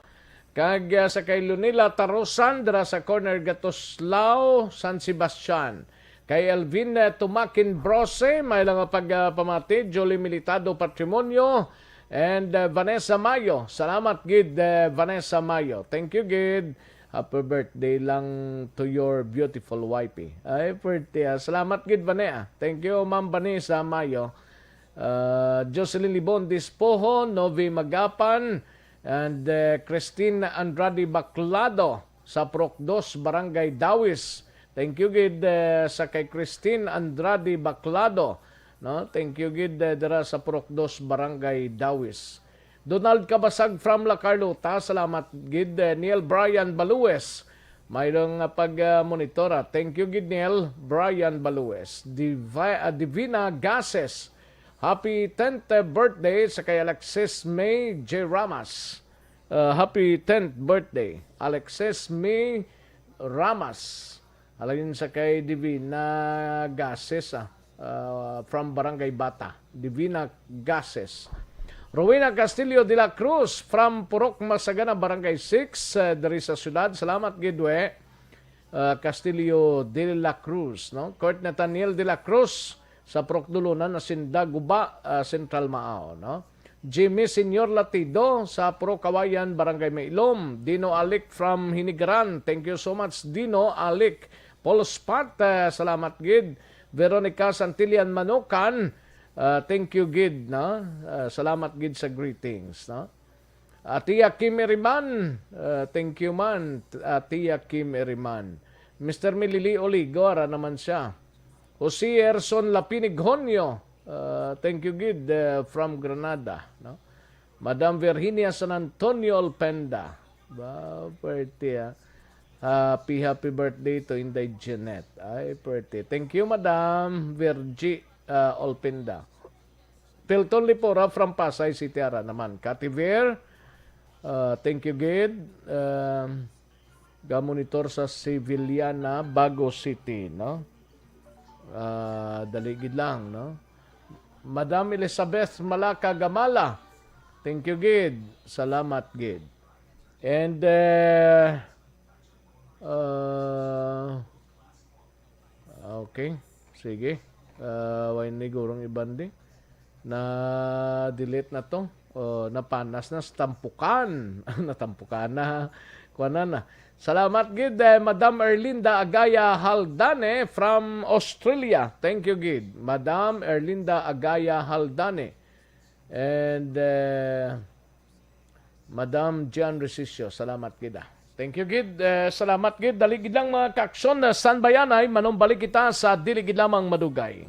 Kag sa kay Lunila Tarosan dara sa corner Gatoslao, San Sebastian. Kay Alvin Tumakin Brose, may lang pamati, Jolie Militado Patrimonio, and Vanessa Mayo. Salamat, gid Vanessa Mayo. Thank you, gid. Happy birthday lang to your beautiful wifey. Ay, birthday. Salamat, gid, Vanessa. Thank you, Ma'am Vanessa Mayo. Jocelyn Libon Dispoho, Novi Magapan, and Christine Andrade Baclado sa Proc 2, Barangay Dawis. Thank you gid sa kay Christine Andrade Baclado, no? Thank you gid dira sa Proc 2 Barangay Dawis. Donald Kabasag from La Carlota, salamat gid. Neil Brian Balues, mayroong pag-monitora. Thank you gid Neil Brian Balues. Divina Gases, happy 10th birthday sa kay Alexis May J. Ramas. Happy 10th birthday Alexis May Ramas. Alagin sa kay Divina Gases from Barangay Bata. Divina Gases. Rowena Castillo de la Cruz from Purok Masagana, Barangay 6, diri sa syudad. Salamat gidwe. Castillo de la Cruz, no? Court Nathaniel de la Cruz sa Purok Dulunan na Sindaguba, Central Maao, no? Jimmy Senior Latido sa Purok Kawayan, Barangay Mailom. Dino Alik from Hinigaran. Thank you so much, Dino Alik. Paul Spat, salamat gid. Veronica Santillan Manukan, thank you gid, no? Salamat gid sa greetings, no? Tia Kim Eriman, thank you man, Tia Kim Eriman. Mr. Milili Oligora naman siya. Jose Erson Lapinighonyo, thank you gid, from Granada, no? Madam Virginia San Antonio Alpenda, birthday, happy birthday to Inday Jeanette. Ay, birthday. Thank you, Madam Virgie Alpenda. Pilton Lipora from Pasay City ara naman. Kativer, thank you, gid. Gamonitor sa Civiliana, Bago City, no? Daligid lang, no? Madam Elizabeth Malaka Gamala, thank you, gid. Salamat, gid. And okay, sige. Why ni gurong ibandi na delete na to. Napanas na tampukan. Natampukan na. Kuana na. Salamat gid, Madam Erlinda Agaya Haldane from Australia. Thank you, gid. Madam Erlinda Agaya Haldane. And Madam Jan Resisio. Salamat gid. Thank you, gid. Salamat gid. Daligid lang mga kaaksyon na sanbayanay, manumbalik kita sa diligid lamang madugay.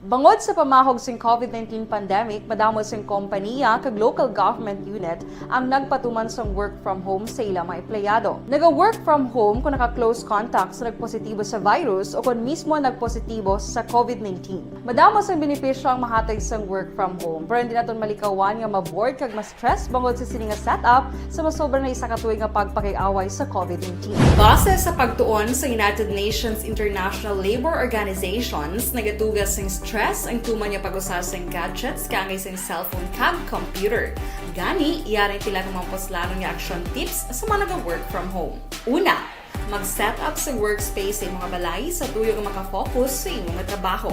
Bangod sa pamahog sing COVID-19 pandemic, madamo sing kompanya kag local government unit ang nagpatuman sang work from home sa ilang mga empleyado. Naga-work from home kung naka-close contacts na nagpositibo sa virus o kung mismo nagpositibo sa COVID-19. Madamo sang benepisyo ang mahatag sang work from home, pero hindi naton malikawan nga ma-board kag ma-stress bangod sa sini nga setup sa masobra na isa ka tuig nga pagpakiaway sa COVID-19. Base sa pagtuon sa United Nations International Labour Organizations, nagatugas sing stress ang tuman niya pag-usas ng gadgets kangay sa cellphone kag computer. Gani, iyaring tila ng mga poslano nga action tips sa mga nag-work from home. Una, mag-set up sa workspace sa mga balay sa tuyo nga makafocus sa imong trabaho.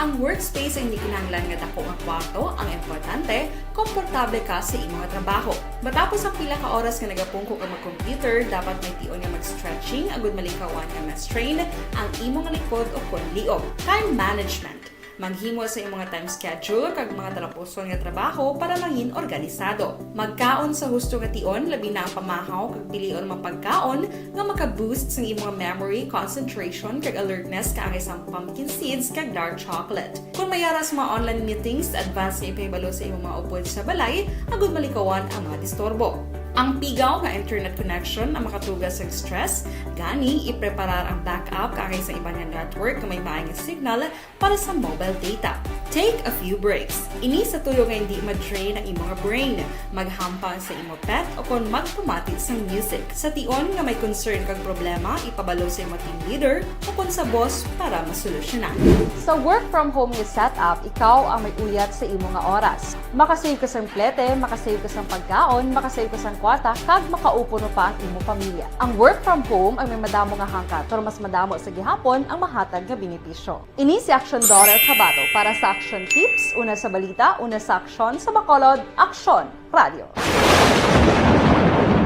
Ang workspace ay hindi kinahanglan nga dako nga kwarto, ang importante, komportable ka sa imong trabaho. Matapos ang pila ka oras nga nagapungko ka mag-computer, dapat may tion nga mag-stretching agud malikawan nga ma-strain ang imong likod o konliog. Time management. Maghimo sa imong mga time schedule kag mga talapuson nga trabaho para maging organisado. Magkaon sa husto nga tion, labi na ang pamahaw kag pilion mapagkaon nga maka-boost sa imong memory, concentration kag alertness kaangay sa pumpkin seeds kag dark chocolate. Kung mayara sa mga online meetings, advance nga ipahibalo sa imong mga upod sa balay, agud malikawan ang mga disturbo. Ang pigaw nga internet connection ang makatugas sa stress, gani ipreparar ang backup kaangay sa iba nga network nga may maayong signal para sa mobile data. Take a few breaks. Ini sa tuyo nga hindi ma-drain ang imong brain, maghampang sa imong pet o kung magpumati sa music. Sa tion nga may concern kag problema, ipabalo sa imong team leader o kung sa boss para masolusyonan. Sa work from home nga setup, ikaw ang may uyat sa imong nga oras. Makasave ka sang plete, makasave ka sang pagkaon, makasave ka sang kwata, kag makaupo no pa ang imong pamilya. Ang work from home ay may madamo nga hangkat, pero mas madamo sa gihapon ang mahatag nga benepisyo. Ini si Action Dorel Cabato para sa Action Tips, una sa balita, una sa aksyon sa Bacolod, Aksyon Radio.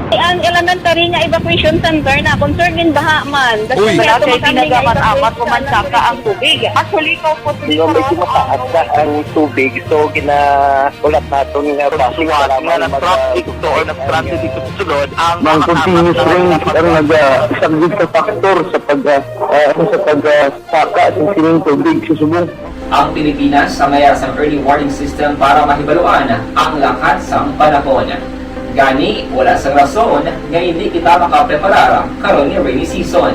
Ang elementary nga evacuation center na concern din baha man. Kasi pinagamat-amat kumansaka ang tubig. Actually, ko po dito mataas na ang tubig. So, ulat natin nga pasiwat nga ng traffic to or ng-transit dito sa sunod. Ang continuous rain ang nag-sagbit sa factor sa pagsaka sa sining tubig sa subong. Ang Pilipinas ang mayroon sa early warning system para mahibaluan ang lakas ng panahon. Gani, wala sang rason nga hindi kita makapreparar karon ni rainy season.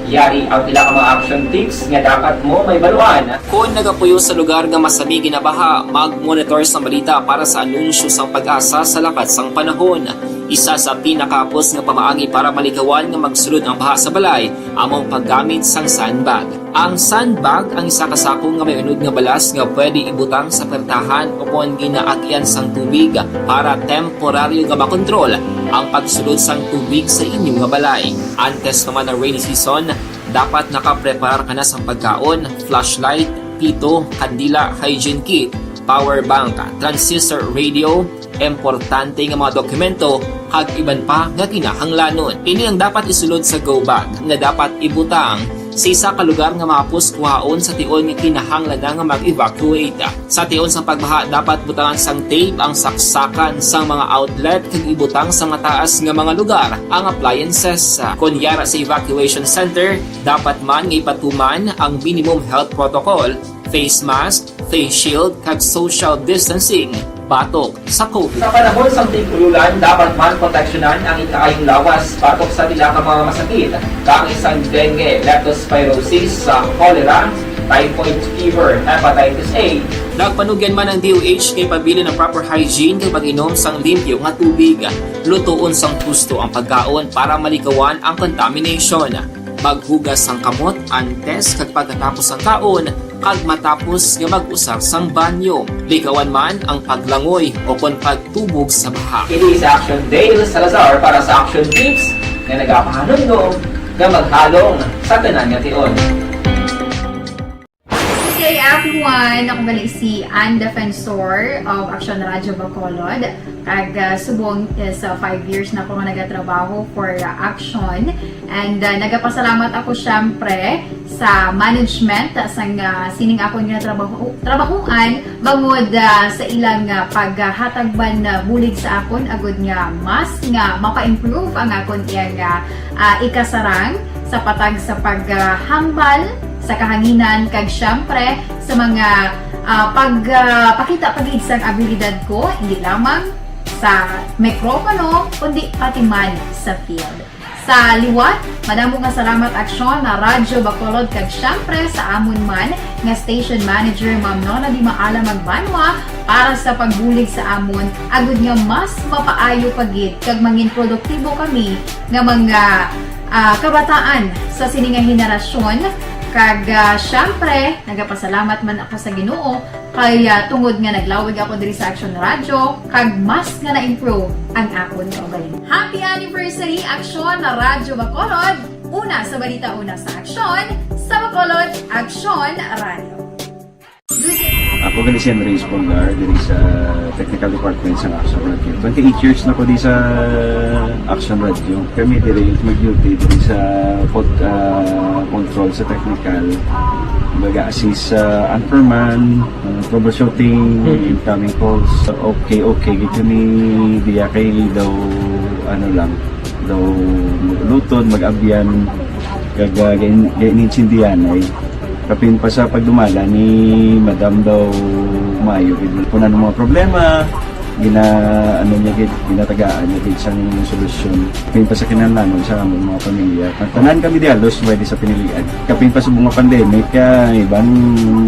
Yari ang pila ka mga action tips nga dapat mo may baluan. Kung nagapuyo sa lugar nga masabi ginabaha, mag-monitor sa balita para sa anunsyo sang pag-asa sa lakas sang panahon. Isa sa pinakapos nga pamaagi para malikawan nga magsulod ang baha sa balay among paggamit sang sandbag. Ang sandbag ang isa kasako nga may unod nga balas nga pwede ibutang sa pertahan upon ginaagyan sang tubig para temporaryo nga makontrol ang pagsulod sang tubig sa inyong nga balay. Antes naman ng rainy season, dapat nakapreparar ka na sa pagkaon, flashlight, pito, kandila, hygiene kit, power bank, transistor radio, importante nga mga dokumento kag iban pa nga kinahanglanon. Ini ang dapat isulod sa go bag nga dapat ibutang sa isa ka lugar nga mapos kuhaon sa tion nga kinahanglan nga mag-evacuate. Sa tion sa pagbaha dapat butangan sang tape ang saksakan sang mga outlet kag ibutang sa mataas nga mga lugar ang appliances. Kunyara sa evacuation center, dapat man nga ipatuman ang minimum health protocol, face mask, face shield kag social distancing batok sa COVID. Sa panahon sa tigululan, dapat man proteksyonan ang ikaayong lawas batok sa tila ka mga masakit, kang isang dengue, leptospirosis, cholera, typhoid fever, hepatitis A. Nagpanugyan man ang DOH kay pabili ng proper hygiene kay pag-inom sang limpyo nga tubig. Lutuon sang gusto ang pagkaon para malikawan ang contamination. Maghugas sang kamot antes kag pagkatapos ang kaon kag matapos nga mag-usar sang banyo. Likawan man ang paglangoy o kon pagtubog sa baha. Ini sa Action Dale Salazar para sa Action Tips na nagapahanundong nga maghalong sa tanan nga tion. Hey everyone! Ako bali si Ann Defensor of Action Radio Bacolod. Kag subong sa 5 years na ako nga nagatrabaho for Action. And nagapasalamat ako syempre sa management sang sining ako nga trabahuan bangod sa ilang paghatagban bulig sa akon agud nga mas nga mapa-improve ang akon iyang ikasarang sa patag sa paghambal sa kahanginan kag syempre sa mga pagpakita pagid sang abilidad ko hindi lamang sa mikropono kundi pati man sa field. Sa liwat, madamo nga salamat Aksyon na Radyo Bacolod kag syempre sa amon man nga station manager Ma'am Nona Di Maala Magbanwa para sa pagbulig sa amon agud nga mas mapaayo pagid kag mangin produktibo kami nga mga kabataan sa sininga henerasyon. Kag syempre, nagapasalamat man ako sa Ginoo kay tungod nga naglawig ako diri sa Action Radio kag mas nga na-improve ang akon kaugalingon. Happy anniversary Action Radio Bacolod! Una sa balita, una sa Action, sa Bacolod, Action Radio. Ako gali si Enrique Espongar diri sa Technical Department sa Action Radio. 28 years na ko di sa Action Radio. Kami diri mag-duty diri sa control sa technical. Mag-assist sa anchorman, troubleshooting, incoming calls. Okay. Gito ni diya kay daw daw lutod, mag-abyan, ganinsindihan ay kapin pa sa pagdumala ni Madam daw Mayo kung ano mga problema ginatagaan niya gid sang solusyon kapin pa sa kinahanglan sa among mga pamilya tanan kami dialos pwede sa pinilian kapin pa sa bunga pandemic ibang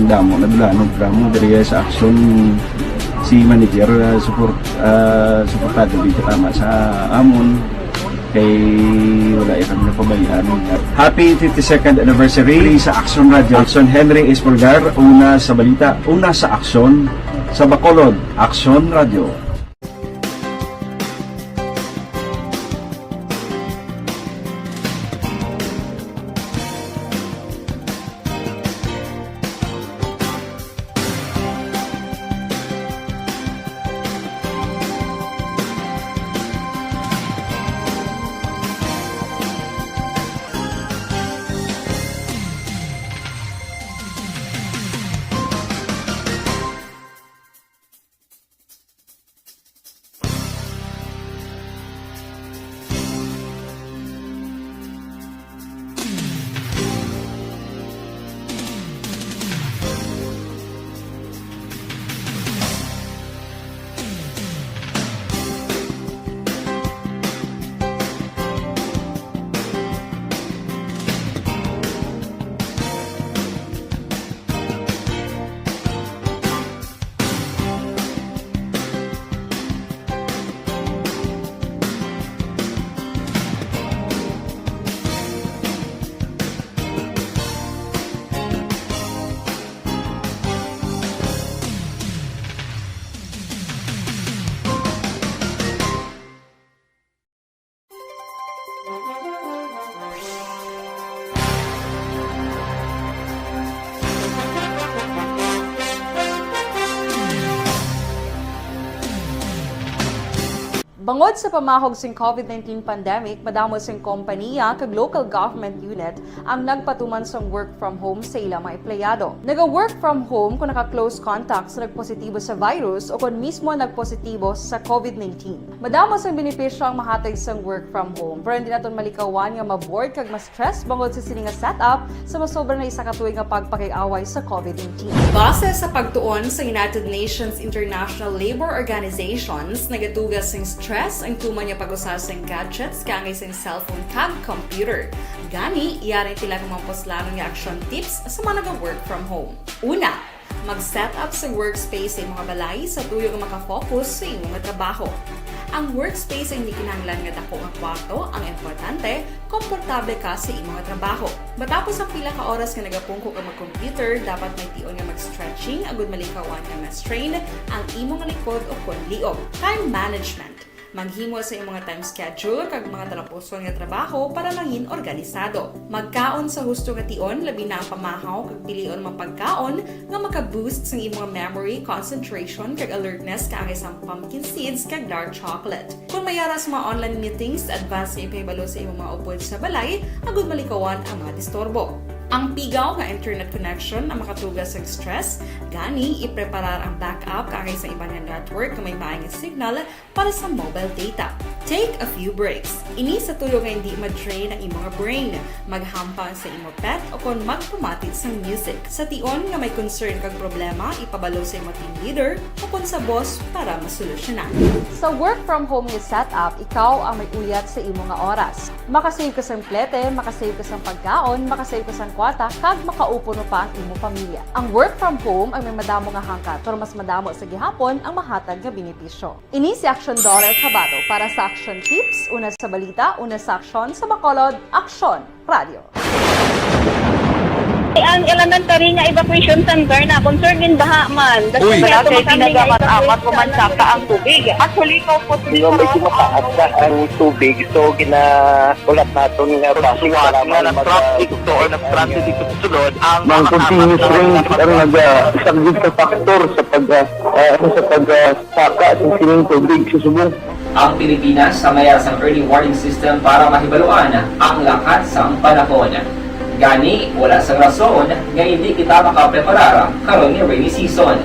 damo na dulanog dramo diri sa Action si manager suportado dito tama sa amon kay wala kami na pabayaan. Happy 52nd anniversary sa Action Radio. Action Henry Espolgar, una sa balita, una sa Action, sa Bacolod, Action Radio. Bangod sa pamahog sing COVID-19 pandemic, madamo sing kompanya kag local government unit ang nagpatuman sang work from home sa ilang mga empleyado. Naga-work from home kung naka-close contact sa nagpositibo sa virus o kung mismo nagpositibo sa COVID-19. Madamo sang benepisyo ang mahatag sang work from home, pero hindi naton malikawan nga ma-bored kag ma-stress bangod sa sini nga setup sa masobra na isa ka tuig nga pagpakiaway sa COVID-19. Base sa pagtuon sa United Nations International Labour Organizations, nagatugas sing stress ang tuman niya pag-usar sing gadgets kangay sing cellphone kag computer. Gani, iyaray tila kumampos nga action tips sa mga nag-work from home. Una, mag-set up sa workspace sa mga balay sa tuyo nga makafocus sa imong trabaho. Ang workspace ay hindi kinahanglan nga dako nga kwarto, ang importante, komportable ka sa imong trabaho. Matapos ang pila ka oras nga nagapungko ka mag-computer, dapat may tion nga mag-stretching agud malikawan nga ma-strain ang imong likod o konliog. Time management. Maghimo sa imong time schedule kag mga talapuson nga trabaho para mangin organisado. Magkaon sa husto nga tion, labi na ang pamahaw kag pilion mapagkaon nga maka-boost sa imong memory, concentration kag alertness kaangay sa pumpkin seeds kag dark chocolate. Kung mayara sa mga online meetings, advance sa ipahibalo sa imong mga upod sa balay, agud malikawan ang mga disturbo. Ang pigaw nga internet connection ang makatugas sa stress, gani ipreparar ang backup kaangay sa ibang network kung may maayong signal para sa mobile data. Take a few breaks. Ini sa tuyo nga hindi ma-drain ang imong brain, maghampang sa imong pet o kung magpumatid sa music. Sa tion nga may concern kag problema, ipabalo sa imong team leader o kung sa boss para masolusyonan. Sa work from home nga setup, ikaw ang may uyat sa imong nga oras. Makasave ka sa plete, makasave ka sa pagkaon, makasave ka sa kwata, kag makaupo no pa ang imong pamilya. Ang work from home ay may madamo nga hangkat, pero mas madamo sa gihapon ang mahatag nga benepisyo. Ini si Action Dorel Cabato para sa Action Tips, una sa balita, una sa aksyon sa Bacolod, Action Radio. Ang elementary nga evacuation center na concern din baha man. Kasi malaki pinagamat-amat kumansaka ang tubig. Actually, ikaw po Di ba medyo mataas na ang tubig, so ginaulat natin nga basiwat nga nag-traffic to or nag-transit dito sa sulod ang continuous rain ang nag-subject sa factor sa pagsaka at sining tubig sa subong. Ang Pilipinas sa mayas ang early warning system para mahibaluan ang lakas ng panahon. Gani, wala sa rason nga hindi kita makapreparar karon ni rainy season.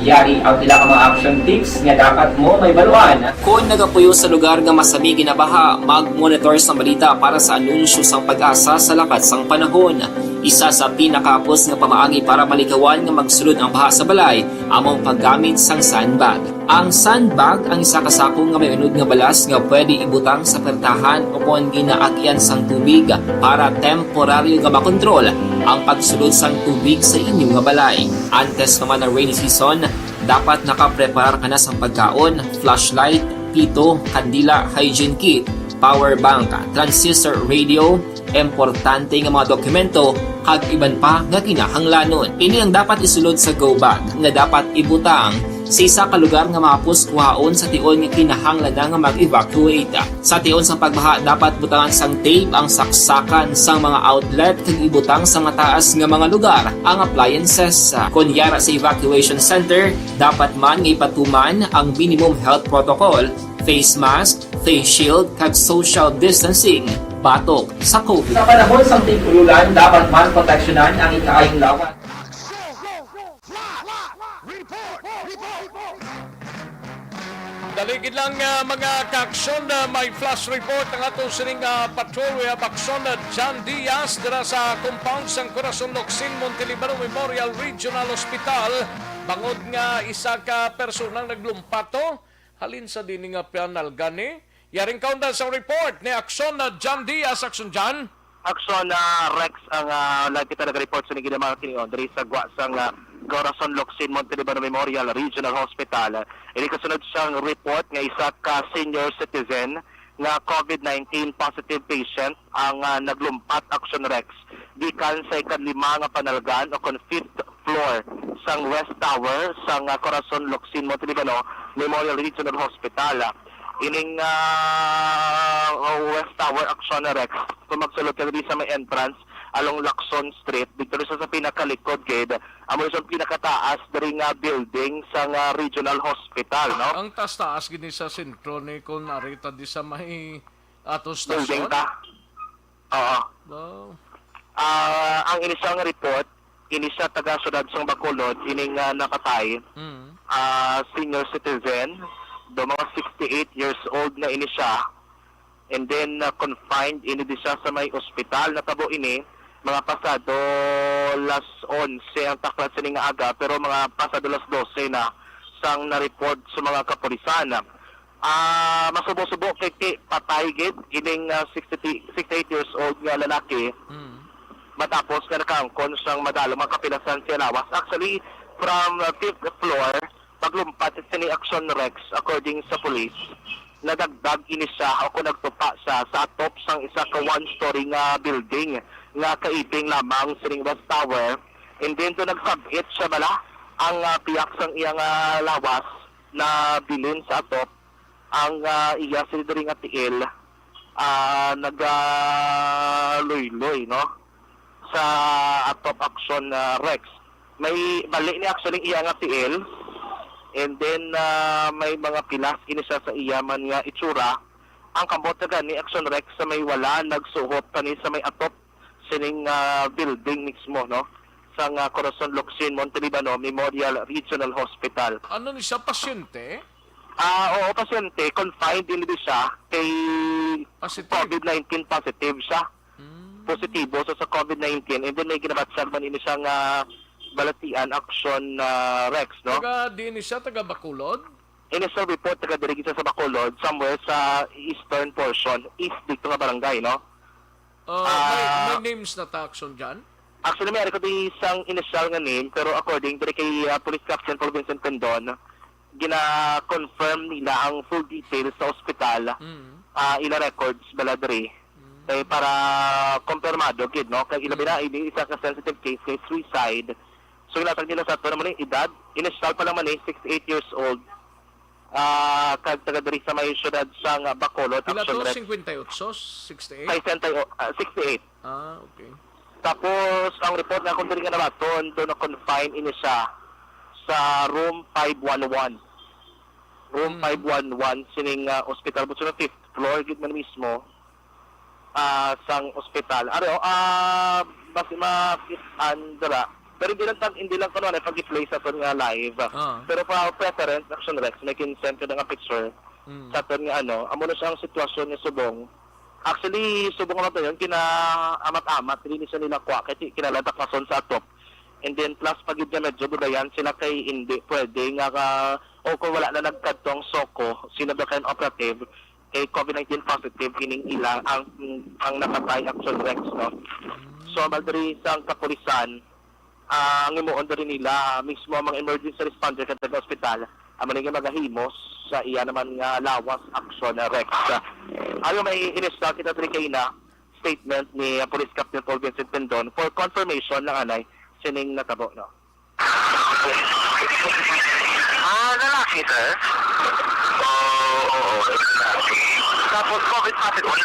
Yari ang pila ka mga action tips nga dapat mo may baluan. Kung nagapuyo sa lugar nga masabi ginabaha, mag-monitor sa balita para sa anunsyo sang pag-asa sa lakas sang panahon. Isa sa pinakapos nga pamaagi para malikawan nga magsulod ang baha sa balay, among paggamit sang sandbag. Ang sandbag ang isa kasakong nga may unod nga balas nga pwede ibutang sa pertahan o kung ginaagyan sang tubig para temporaryo nga makontrol ang pagsulod sang tubig sa inyong nga balay. Antes naman ng rainy season, dapat nakapreparar ka na sang pagkaon, flashlight, pito, kandila, hygiene kit, power bank, transistor radio, importante nga mga dokumento kag iban pa nga kinahanglanon. Ini ang dapat isulod sa go bag nga dapat ibutang sa isa ka lugar nga mapus kuhaon sa tion nga kinahanglan nga mag-evacuate. Sa tion sa pagbaha dapat butangan sang tape ang saksakan sang mga outlet kag ibutang sa mga taas nga mga lugar ang appliances. Kunyara sa evacuation center, dapat man nga ipatuman ang minimum health protocol, face mask, face shield kag social distancing batok sa COVID. Sa panahon sa tigululan, dapat man proteksyonan ang ikaayong lawan. Daligid lang mga kaaksyon na may flash report ang atong sining patrol of aksyon na John Diaz dira sa compound sang Corazon Locsin, Montelibano Memorial Regional Hospital. Bangod nga isa ka personang naglumpato halin sa dini nga panel gani. Yaring kaundan sa report ni Aksyon na John Diaz. Aksyon John? Aksyon na Rex ang nagkita nag-report sa naging mga kiniyon diri sa gwa sang Corazon Locsin, Montelibano Memorial Regional Hospital. Ini kasunod siyang report nga isa ka senior citizen nga COVID-19 positive patient ang naglumpat. Aksyon Rex gikan sa ikalima nga panalgan o kon 5th floor sang West Tower sang Corazon Locsin, Montelibano Memorial Regional Hospital. Ining West Tower Action Rex, kung magsulod ka rin sa may entrance, along Lacson Street dito rin sa pinakalikod gid amo sa pinakataas diri nga building sa nga regional hospital, no? Ang taas-taas gini sa sentro ni kung narita di sa may ato Building stasyon. ta. Oo. Wow. Ang inisang report inisa taga syudad sang Bacolod ining nakatay senior citizen do mga 68 years old na ini siya, and then confined ini di siya sa may ospital. Natabo ini mga pasado las 11 ang taklat sa nga aga, pero mga pasado las 12 na sang na-report sa mga kapulisan. Masubo-subo kay patay gid ining 68 years old nga lalaki. Matapos ka nakangkon siyang madalo mga kapilasan siya lawas. Actually, from 5th floor, paglumpat sa ni Action Rex, according sa police, nadagdag ini siya o kung nagtupa siya sa atop sang isa ka one-story nga building nga kaibing lamang sa ring West Tower. And then to nagsabit siya bala ang piyak sang iyang lawas na bilin sa atop. Ang iya sa ring nga tiil nagaloy-loy, no? Sa atop Action Rex. May bali ni actually iya nga tiil, and then may mga pilas ini siya sa iya man nga itsura. Ang kambot na ni Action Rex sa may wala nagsuhot kani sa may atop sining building mismo, no? Sa Corazon Locsin Montelibano Memorial Regional Hospital. Ano ni siya, pasyente? Oo, pasyente, confined din siya kay COVID-19 positive siya. Positibo sa COVID-19, and then may ginabatsag man ini siyang balatian Action Rex, no? Taga din siya, taga Bacolod? Initial report taga diri sa Bacolod, somewhere sa eastern portion, east dito nga barangay, no? May names na ta-action dyan? Actually, may ko di isang initial nga name, pero according diri kay Police Captain Paul Vincent Pendon, gina-confirm nila ang full details sa ospital, ila records bala diri. Kay para kumpirmado gid, no? Kay ilabi na ini isa ka sensitive case kay suicide. So ilatag nila sa ato naman edad, initial pa naman 68 years old. Kag taga diri sa may syudad sang Bacolod. Pila to, Action Rex. 58? 68? 68. Okay. Tapos ang report nga kung diri nga nabaton, do na confine ini siya sa room 511. Room 511 sining hospital but sa 5th floor gid man mismo. Sang ospital. Basi andra. Pero hindi lang kuno na pag-i-play sa ton nga live. Pero for our preference, Action Rex, may kinsend ko nga picture sa ton nga amo na siyang sitwasyon ni Subong. Actually, Subong na to yun, kina-amat-amat, hindi siya nila kwa, kasi kinalatak na son sa atop. And then plus pag yun medyo budayan, sila kay hindi pwede nga o kung wala na nagkadtong soko, sino ba kayo operative, kay COVID-19 positive kining ilang ang nakatay Action Rex, no? So madri sang kapulisan ang imuon rin nila mismo ang mga emergency responder sa hospital ang mga magahimos sa iya naman nga lawas Action Rex. Ayo may inistal kita diri kay na statement ni Police Captain Paul Vincent Pendon for confirmation ng anay sining natabo, no? Lalaki, sir? Oo. Tapos COVID positive.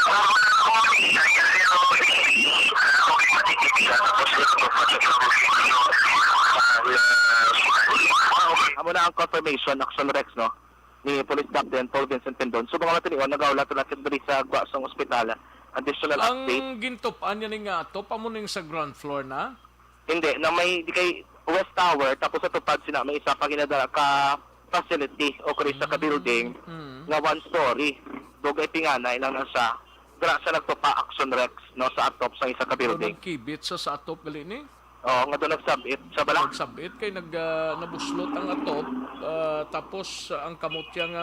Amo na ang confirmation Action Rex, no? Ni Police Captain Paul Vincent Pendon. So mga matiniwan, nagawala ito natin dali sa Guasong Ospital. Additional update. Ang gintupan yan nga ito, pamuning sa ground floor na? Hindi, na may di kay West Tower, tapos sa tupad sina, may isa pa ginadala ka facility o kuri sa ka-building na one story. Dugay pinganay lang na siya. Dira siya nagtupa Action Rex, no, sa atop sa isa ka-building. Nagkibit sa atop gali ni? Oo, nga doon nagsabit. Sa bala? Nagsabit kay nabuslot ang atop, tapos ang kamot yang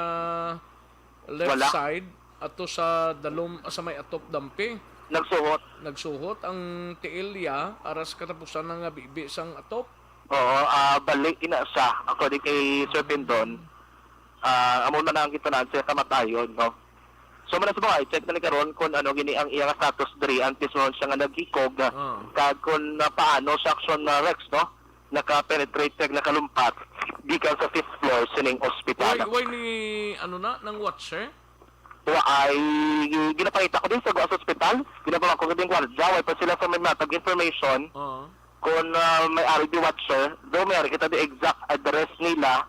left side ato sa dalom sa may atop dampi. Nagsuhot ang tiilya aras katapusan ng bibi sang atop. Oo, balik ina siya according kay Sir Pendon. Amo na ang kitanan siya kamatayon, no. So man sa mga check na ni karon kung ano gini ang iyang status diri antes mo siya nga nagikog kag kung paano sa Action Rex, no, naka-penetrate nakalumpat gikan sa 5th floor sining ospital. Why ni ano na nang watcher? ay ginapakita ko din sa Guas Hospital, ginapakita ko din kwardiya, way pa sila sa may matag information kung may-ari di watcher, though may kita di exact address nila,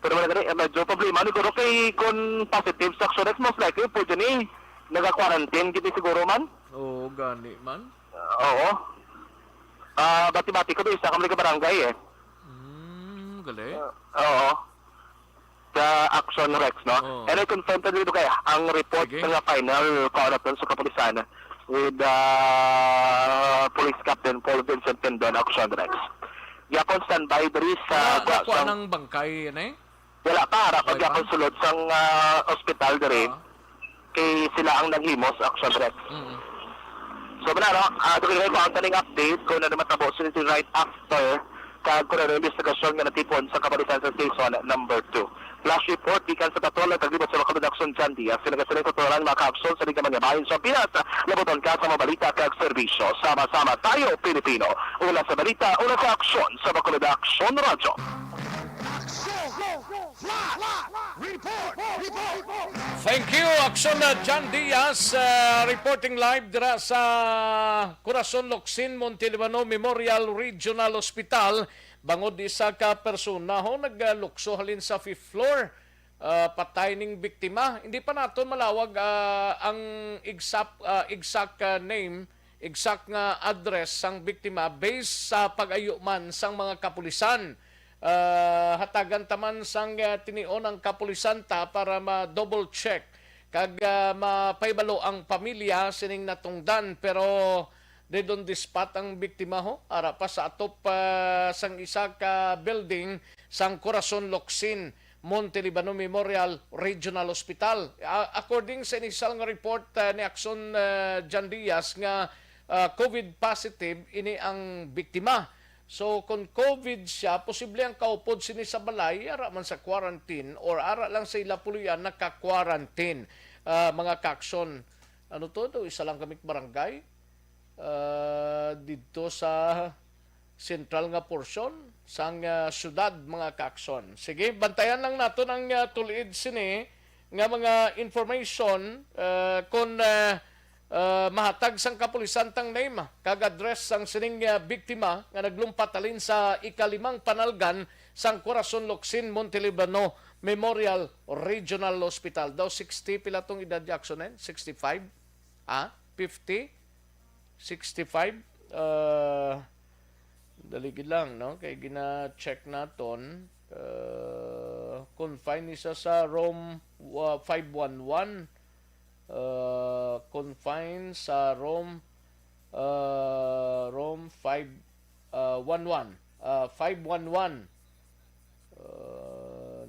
pero medyo problema siguro kay kung positive sa Action Rex, most likely po dyan nag-quarantine giti siguro man. Oo, gani man. Oo. Bati-bati ko doon sa kamali ka barangay Gali. Oo. Sa Action Rex, no? And I confirmed na dito kaya ang report ng final kaunaton sa kapulisan with Police Captain Paul Vincent Tendon, Action Rex. Yapon standby diri sa Nakuha ng bangkay, ano eh? wala pa, rapat yapon sulod sa ospital diri. Kay sila ang naghimos, Action Rex. So, manalo, doon kayo ang taning update kung na matapos nito right after kung na investigasyon nga natipon sa Kapalitan sa Station number 2. Flash report, ikan sa Patola, kaglibot sa mga Action Jan Diaz. Sinagasaling tutulan mga ka-action sa liga mga bayan sa Pinas. Labuton ka sa mga balita kag serbisyo. Sama-sama tayo, Pilipino. Una sa balita, una sa aksyon sa Bacolod Action Radio. Thank you, Action Jan Diaz, reporting live dira sa Corazon Locsin, Montelibano Memorial Regional Hospital. Bangod isa ka persona ho naglukso halin sa 5th floor, patay ning biktima. Hindi pa naton malawag ang exact name, exact nga address sang biktima based sa pag-ayo man sang mga kapulisan. Hatagan taman sang tinion ang kapulisan ta para ma-double check kag mapaybalo ang pamilya sining natungdan, pero they don't dispatch ang biktima ho ara pa sa atop sang isa ka building sang Corazon Locsin, Montelibano Memorial Regional Hospital. According sa initial nga report ni Action Jan Diaz nga COVID positive ini ang biktima. So kung COVID siya, posible ang kaupod sini sa balay, ara man sa quarantine or ara lang sa ilapuluyan naka-quarantine. Mga kaakson, ano to? Isa lang kamik barangay dito sa central nga portion sang syudad, mga kaakson. Sige, bantayan lang nato ang tulid sini nga mga information kung mahatag sang kapulisan tang name kag address sang sining biktima nga naglumpat alin sa ika-5 panalgan sang Corazon Locsin, Montelibano Memorial Regional Hospital. Daw 60 pila tong edad Jackson 65? 50? 65? Daligid lang, no? Kay gina-check naton. Confine isa sa Rome 511. Confine sa Rome 511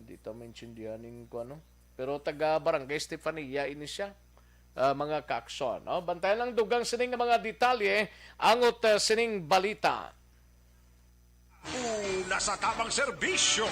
dito mentiondianin ko ano, pero taga Barangay Stefania ini siya, mga kaakson, no? Bantayan lang dugang sining mga detalye angot sining balita. Nasa tamang serbisyo.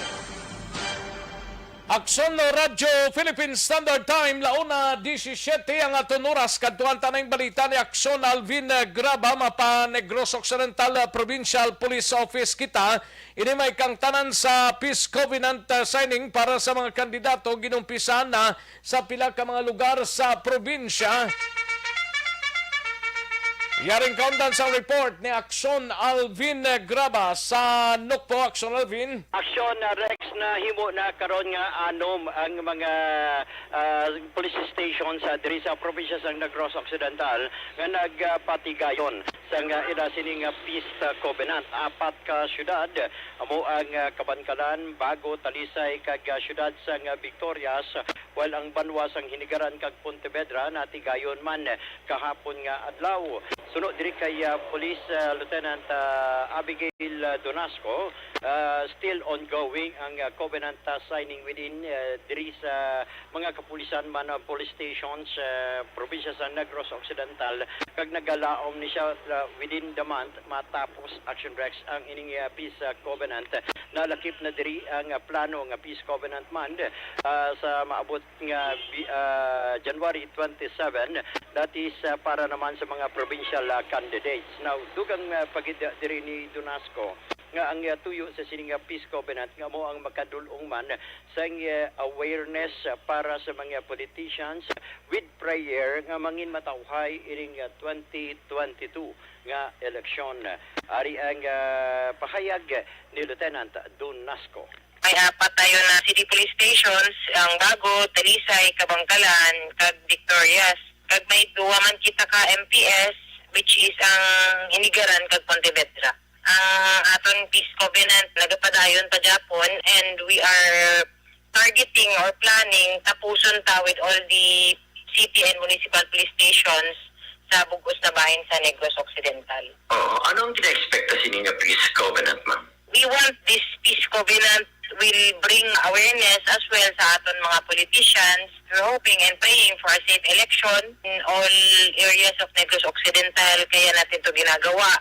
Aksyon no Radyo Philippine Standard Time, launa 17 ang aton oras. Kadtuan tanang balita ni Aksyon Alvin Graba, mapa Negros Occidental Provincial Police Office kita. Ini may kang tanan sa Peace Covenant signing para sa mga kandidato ginumpisan na sa pila ka mga lugar sa probinsya. Yaring kaundan sa report ni Aksyon Alvin Graba sa Nukpo. Aksyon Alvin. Aksyon Rex, na himo na karon nga anom ang mga police station sa diri sa probinsya sa Negros Occidental nga nagpatigayon sa ina sining Peace Covenant. 4 ka syudad amo ang Kabankalan, Bago, Talisay kag syudad sa Victorias, while ang banwa sang Hinigaran kag Pontevedra natigayon man kahapon nga adlaw. Sunod diri kay Police Lieutenant Abigail Donasco, still ongoing ang covenant signing within diri sa mga kapulisan man police stations probinsya sa Negros Occidental, kag nagalaom ni siya within the month matapos Action Rex ang ining Peace Covenant. Nalakip na diri ang plano nga Peace Covenant man sa maabot nga January 27, that is para naman sa mga provincial candidates. Now, dugang pagid diri ni Donasco nga ang tuyo sa sining peace covenant nga mo ang makadulong man sa awareness para sa mga politicians with prayer nga mangin matawhay ining 2022 nga eleksyon. Ari ang pahayag ni Lieutenant Don Nasco. May apat tayo na city police stations, ang Bago, Talisay, Kabangkalan, kag Victorias. Kag may duwa man kita ka MPS, which is ang Inigaran kag Pontevedra. Ang aton peace covenant nagapadayon pa Japon, and we are targeting or planning tapuson ta with all the city and municipal police stations sa bugos na bahin sa Negros Occidental. Anong gina-expect sa ninyo peace covenant, ma'am? We want this peace covenant will bring awareness as well sa aton mga politicians. We're hoping and praying for a safe election in all areas of Negros Occidental. Kaya natin ito ginagawa.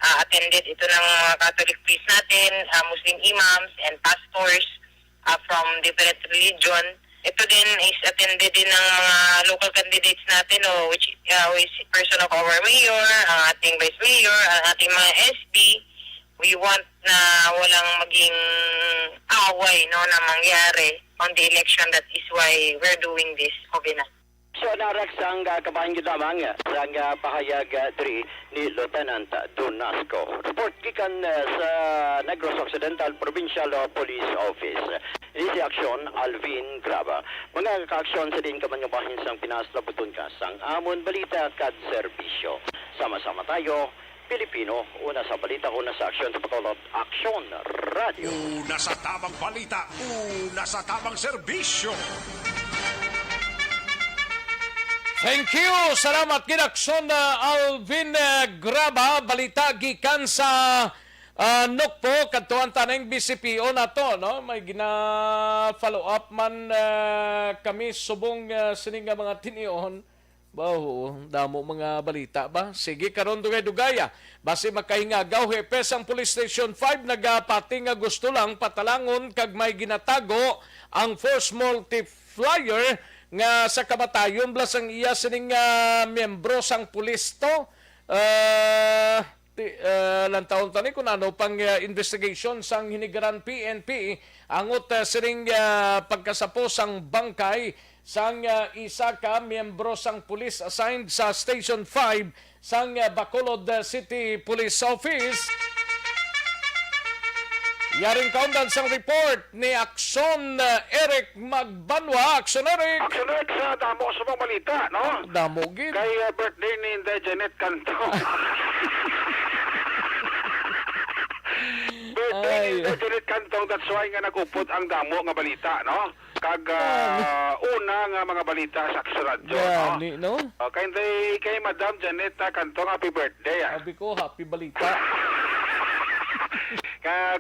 Attended ito ng mga Catholic priests natin, Muslim imams and pastors from different religion. Ito din is attended din ng mga local candidates natin, which is person of our mayor, ang ating vice mayor, ang ating mga SB. We want na walang maging away na mangyari on the election. That is why we're doing this covenant. So narak sang kabahin gid lamang sang pahayag 3 ni Lieutenant Don Nasco. Report gikan sa Negros Occidental Provincial Police Office. Ini si aksyon Alvin Graba. Mga kaaksyon sa din kaman nga bahin sang Pinas labuton ka sang amon balita kad serbisyo. Sama-sama tayo Pilipino, una sa balita, una sa aksyon sa Bacolod, Aksyon Radio. Una sa tamang balita, una sa tamang serbisyo. Thank you. Salamat Aksyon Alvin Graba. Balita gikan sa Nukpo, kadtuan taneng BCPO na to, no? May gina-follow up man kami subong sining mga tinion. Baho, damo mga balita ba? Sige, karon dugay-dugaya. Basi makahingagaw, hepes ang Police Station 5 nagapati nga gusto lang patalangon kag may ginatago ang force multiplier nga sa kamatayon blas ang iya sining miyembro sang pulis to. Lantaon tani kung ano pang investigation sang Hinigaran PNP angot sining pagkasapos ang bangkay sang isa ka miyembro sang pulis assigned sa Station 5 sang Bacolod City Police Office. Yaring kaundan sang report ni Aksyon Eric Magbanwa. Aksyon Eric! Aksyon Eric, sa damo sa mga balita, no? Damo gid. Kay birthday ni Inday Janet Canto. Birthday ni Inday Janet Canto, that's why nga nagupot ang damo nga balita, no? Kag una nga mga balita sa Aksyon Radio, no? Kay Madam Janet Canto, happy birthday. Sabi ko, happy balita.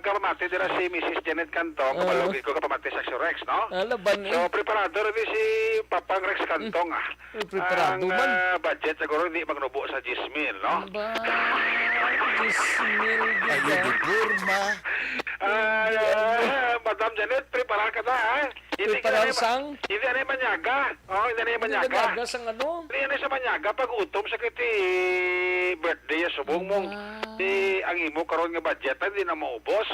Kapamati dira si Mrs. Janet Cantong, kapalugin ko kapamati sa Aksyon Rex, no? Alaban So, preparado rin si Papang Rex Cantong, Preparado man. Ang budget siguro hindi magnubo sa 10,000, no? Ba, 10,000 gida. Madam Janet, prepara ka na, ha? Preparar sang? Hindi na yung manyaga. Hindi na yung manyaga. Hindi na manyaga sang ano? Hindi na sa manyaga. Pag utom sa kiti birthday, subong mong ang imo karon nga budget, hindi na maubos.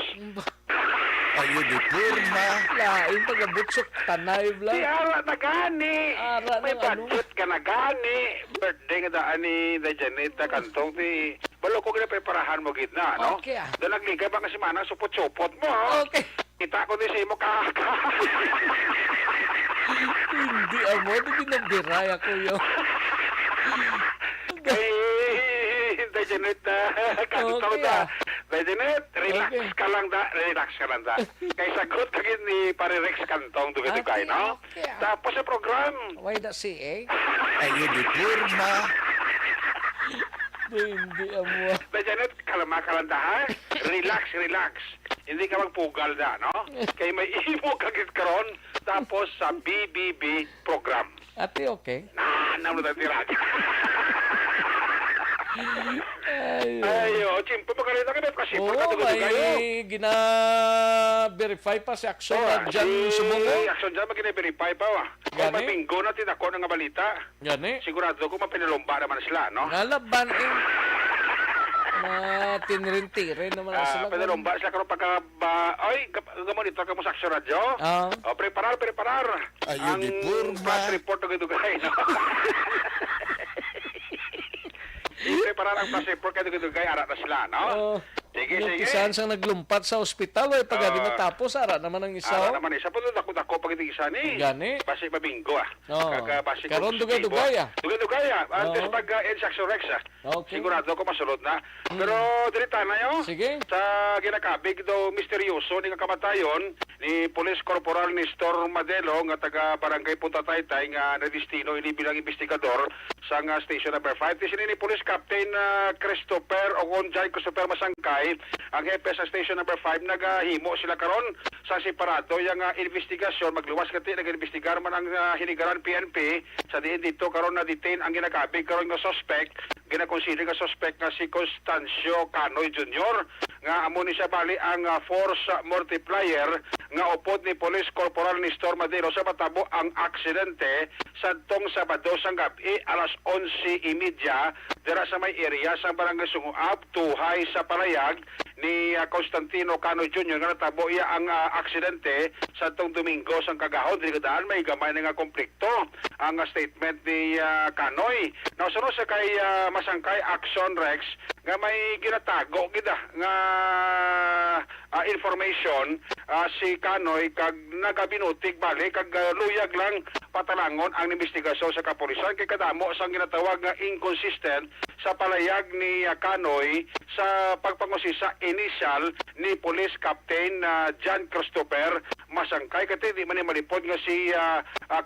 Ayun, di purma. Lain, pag-abutsok, tanay bla. Di ara na gani. May budget ka na gani. Birthday nga daan ni Janita Cantong, di balo ko preparahan mo gitna, no? Okay. Doon nagligay ba kasi manang supot-supot mo, Okay. Kita ko din sa imo kaka. Hindi amo, hindi nabdiray ako yun. Kay Janet Cantong da. Janet, relax ka lang da. Kay sagot ka ni pare Rex Cantong dugay-dugay, no? Tapos sa program. Why da si Ayun, di purma. Hindi amo. Janet, kalma ka lang da, ha? Relax. Hindi ka magpugal da, no? Kay may imo kagit karon tapos sa BBB program. Ate, okay? Naman na tiraga. Ayo, chimpo pa kanina kami kasi may gina-verify pa si Aksyon dyan sumungo. Aksyon dyan magina-verify pa, wa. Kung may bingo natin ako ng balita, Gani? sigurado ko mapinalumba naman sila, no? Nalaban Tinrin-tirin naman ang sila. Pwede lumba sila karon pagka ay gamon dito ka mo sa Action Radio. Preparar. Ang press report ng dugay, no. I-preparar ang press report kay dugay ara na sila, no. Sige. Saan siyang naglumpat sa ospital ay pag di natapos ara naman ang isa. Ara naman isa po dako pag iti isa ni. Gani. Basi mabinggo Kag basi karon dugay-dugay. Dugay. Antes pag Action Rex. Okay. Sigurado ko masulod na. Pero dirita na yo. Sige. Sa ginakabig daw misteryoso ni nga kamatayon ni Police Corporal Nestor Madelo nga taga Barangay Punta Taytay nga nadistino ini bilang investigador sa nga station number 5. Sini ni Police Captain Christopher Ogonjay Christopher Masangkay ang hepe sa station number 5 nagahimo sila karon sa separado yang investigasyon magluwas kati nag-investigar man ang hinigaran PNP sa diin dito karon na detain ang ginakabig karon nga suspect ginakonsider nga suspect nga si Constancio Canoy Jr. nga amo ni siya bali ang force multiplier nga upod ni Police Corporal Nestor Madero sa matabo ang aksidente sadtong Sabado sa gabi alas 11:30 dira sa may area sa barangay Sunguab tuhay sa palayag ni Constantino Cano Jr. nga natabo iya ang aksidente sadtong Domingo sa kagahon dili daan may gamay nga konflikto ang statement ni Canoy. Nausunod sa kay Masangkay Action Rex nga may ginatago gida nga information si Canoy kag nagabinutig bali kag luyag lang patalangon ang investigasyon sa kapulisan kay kadamo sang ginatawag nga inconsistent sa palayag ni Canoy sa pagpangusisa initial ni Police Captain John Christopher Masangkay kati di man ni malipod nga si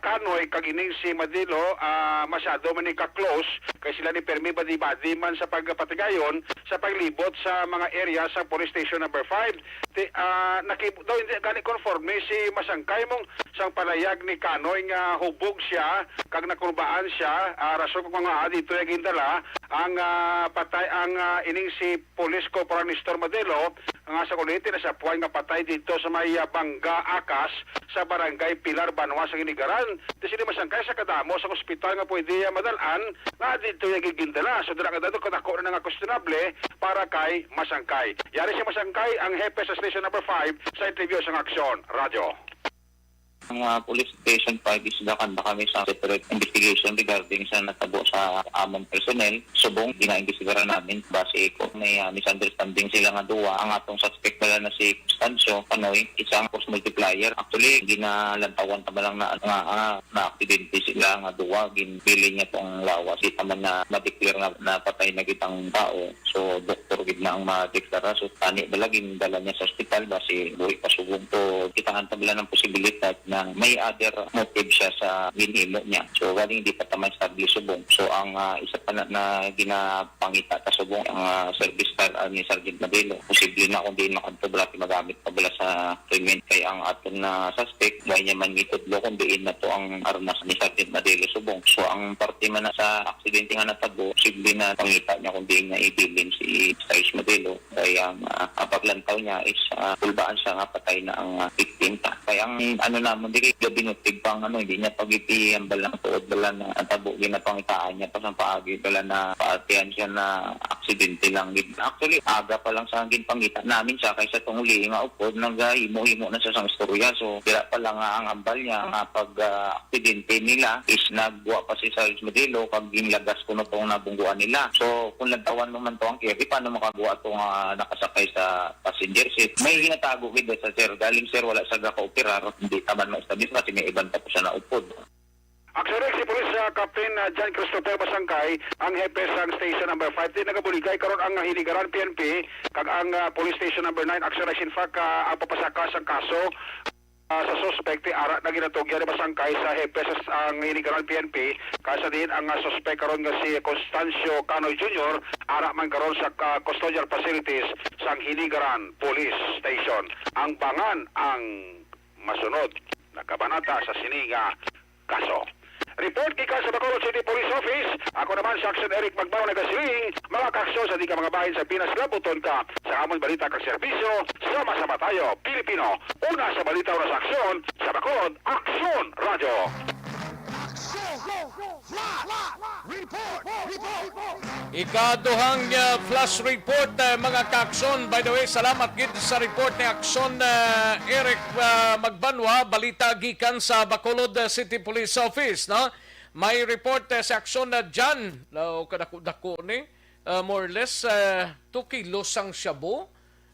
Canoy kag ining si Madilo masyado man ni ka-close kay sila ni permi badi-badi man sa pagpatigayon sa paglibot sa mga area sa police station number 5. Daw hindi gani conforme si Masangkay mong sang palayag ni Canoy nga hubog siya kag nakurbaan siya rason kung mga dito yung gindala ang patay ang ining si Police Corporal Nestor Madelo nga sa kuliti na sa puwan nga patay dito sa may Bangga Akas sa barangay Pilar Banwa sa Ginigaran. Kasi di Masangkay sa kadamo sa ospital nga pwede madalaan nga dito yung gigindala. So dira kadado katako na nga questionable para kay Masangkay. Yari si Masangkay ang hepe sa station number 5 sa interview sa Action Radio. Ang police station 5 is nakanda kami sa separate investigation regarding sa natabo sa among personnel. Subong, gina-investigaran namin base ko may misunderstanding sila nga duwa. Ang atong suspect pala na si Constancio Canoy, isang force multiplier. Actually, ginalantawan tama lang na na-accidente sila nga duwa. Ginbili niya tong lawas. Di taman na ma-declare na patay na kitang tao. So, doktor gid na ang ma-declare. So, tani balagin dala niya sa hospital base buhay pasubong to. Kitahan tabla ng posibilidad na may other motive siya sa ginhimo niya. So, waling hindi pa tamay establish subong. So, ang isa pa na ginapangita ka subong ang service star ni Sergeant Madelo. Posible na kung di makantobra magamit pa bala sa treatment kay ang aton na suspect. Why niya man itudlo kung diin na to ang armas ni Sergeant Madelo subong. So, ang parte man na sa aksidente nga natabo, posible na pangita niya kung diin na ibilin si Sergeant Madelo. Kaya ang paglantaw niya is pulbaan siya nga patay na ang victim. Kaya ang naman di kayo binutig pang hindi niya pag-iti ang balang tuod bala na tabo ginapangitaan niya pa sa paagi bala na paatihan siya na aksidente lang. Actually, aga pa lang sa ginpangita namin siya kaysa itong uli nga upod himo-himo na sa sang istorya. So, kaya pa lang ang ambal niya nga pag-aksidente nila is nagbuwa pa si Sergeant Madelo kag ginlagas ko na itong nabungguan nila. So, kung lantawan mo man ito ang kiri, paano makabuwa itong nakasakay sa passenger seat? May ginatago kita sa sir. Galing sir, wala sa gaka-operar. Hindi taman ma-establish kasi may iban pa po siya na upod. Aksyon si Police Captain John Christopher Masangkay ang hepe sa station number 5 din nagabuligay karon ang hinigaran PNP kag ang police station number 9 action in fact ang papasaka sa kaso sa suspect ara na ginatugyan ni Masangkay sa hepe sa ang hinigaran PNP kasa din ang suspect karon nga si Constancio Canoy Jr. ara man karon sa custodial facilities sa hinigaran police station. Ang bangan ang masunod na kabanata sa sininga kaso. Report kika sa Bacolod City Police Office. Ako naman si Action Eric Magbao nagasiling mga kaksyon sa di ka mga bahin sa Pinas Labuton ka sa amon balita kag serbisyo. Sama-sama tayo, Pilipino. Una sa balita oras aksyon sa Bacolod Action Radio. Ikaduhang flash report mga ka-aksyon. By the way, salamat gid sa report ni Aksyon Eric Magbanwa, balita gikan sa Bacolod City Police Office, no? May report sa Aksyon na Jan, kadako ni more or less 2 kilos ang shabu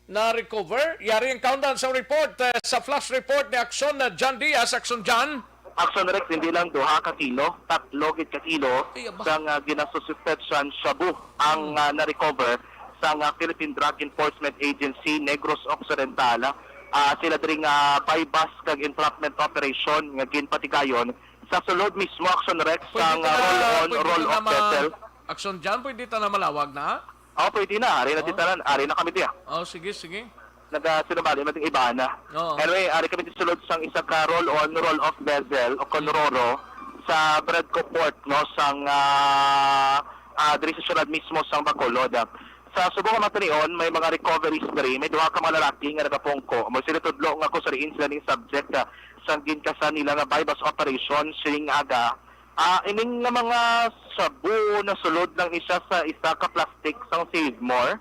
na recover. Yari ang countdown sa report sa flash report ni Aksyon Jan Diaz. Aksyon Jan. Action Rex, hindi lang 2 ka kilo, 3 gid ka kilo sang ginasuspetsan shabu ang na-recover sa Philippine Drug Enforcement Agency Negros Occidental. Sila diri nga bypass kag entrapment operation nga ginpatigayon sa sulod mismo Action Rex sang roll-off vessel. Aksyon Jan, pwede ta na malawag na? Pwede na. Ari na kami diya. Sige. Nagasinabali natin iba na. Anyway, ari kami sulod sang isa ka roll-on, roll-off vessel o konroro sa Bredco Port, no, sang diri sa syudad mismo sang Bacolod. Sa subong nga matanion, may mga recoveries diri. May 2 ka mga lalaki nga nagapongko. Mo sila tudlo nga ko sa sila ning subject sang ginkasan nila nga bypass operation sining aga. Ining nga mga sabu na sulod lang isa sa isa ka plastic sang Save More.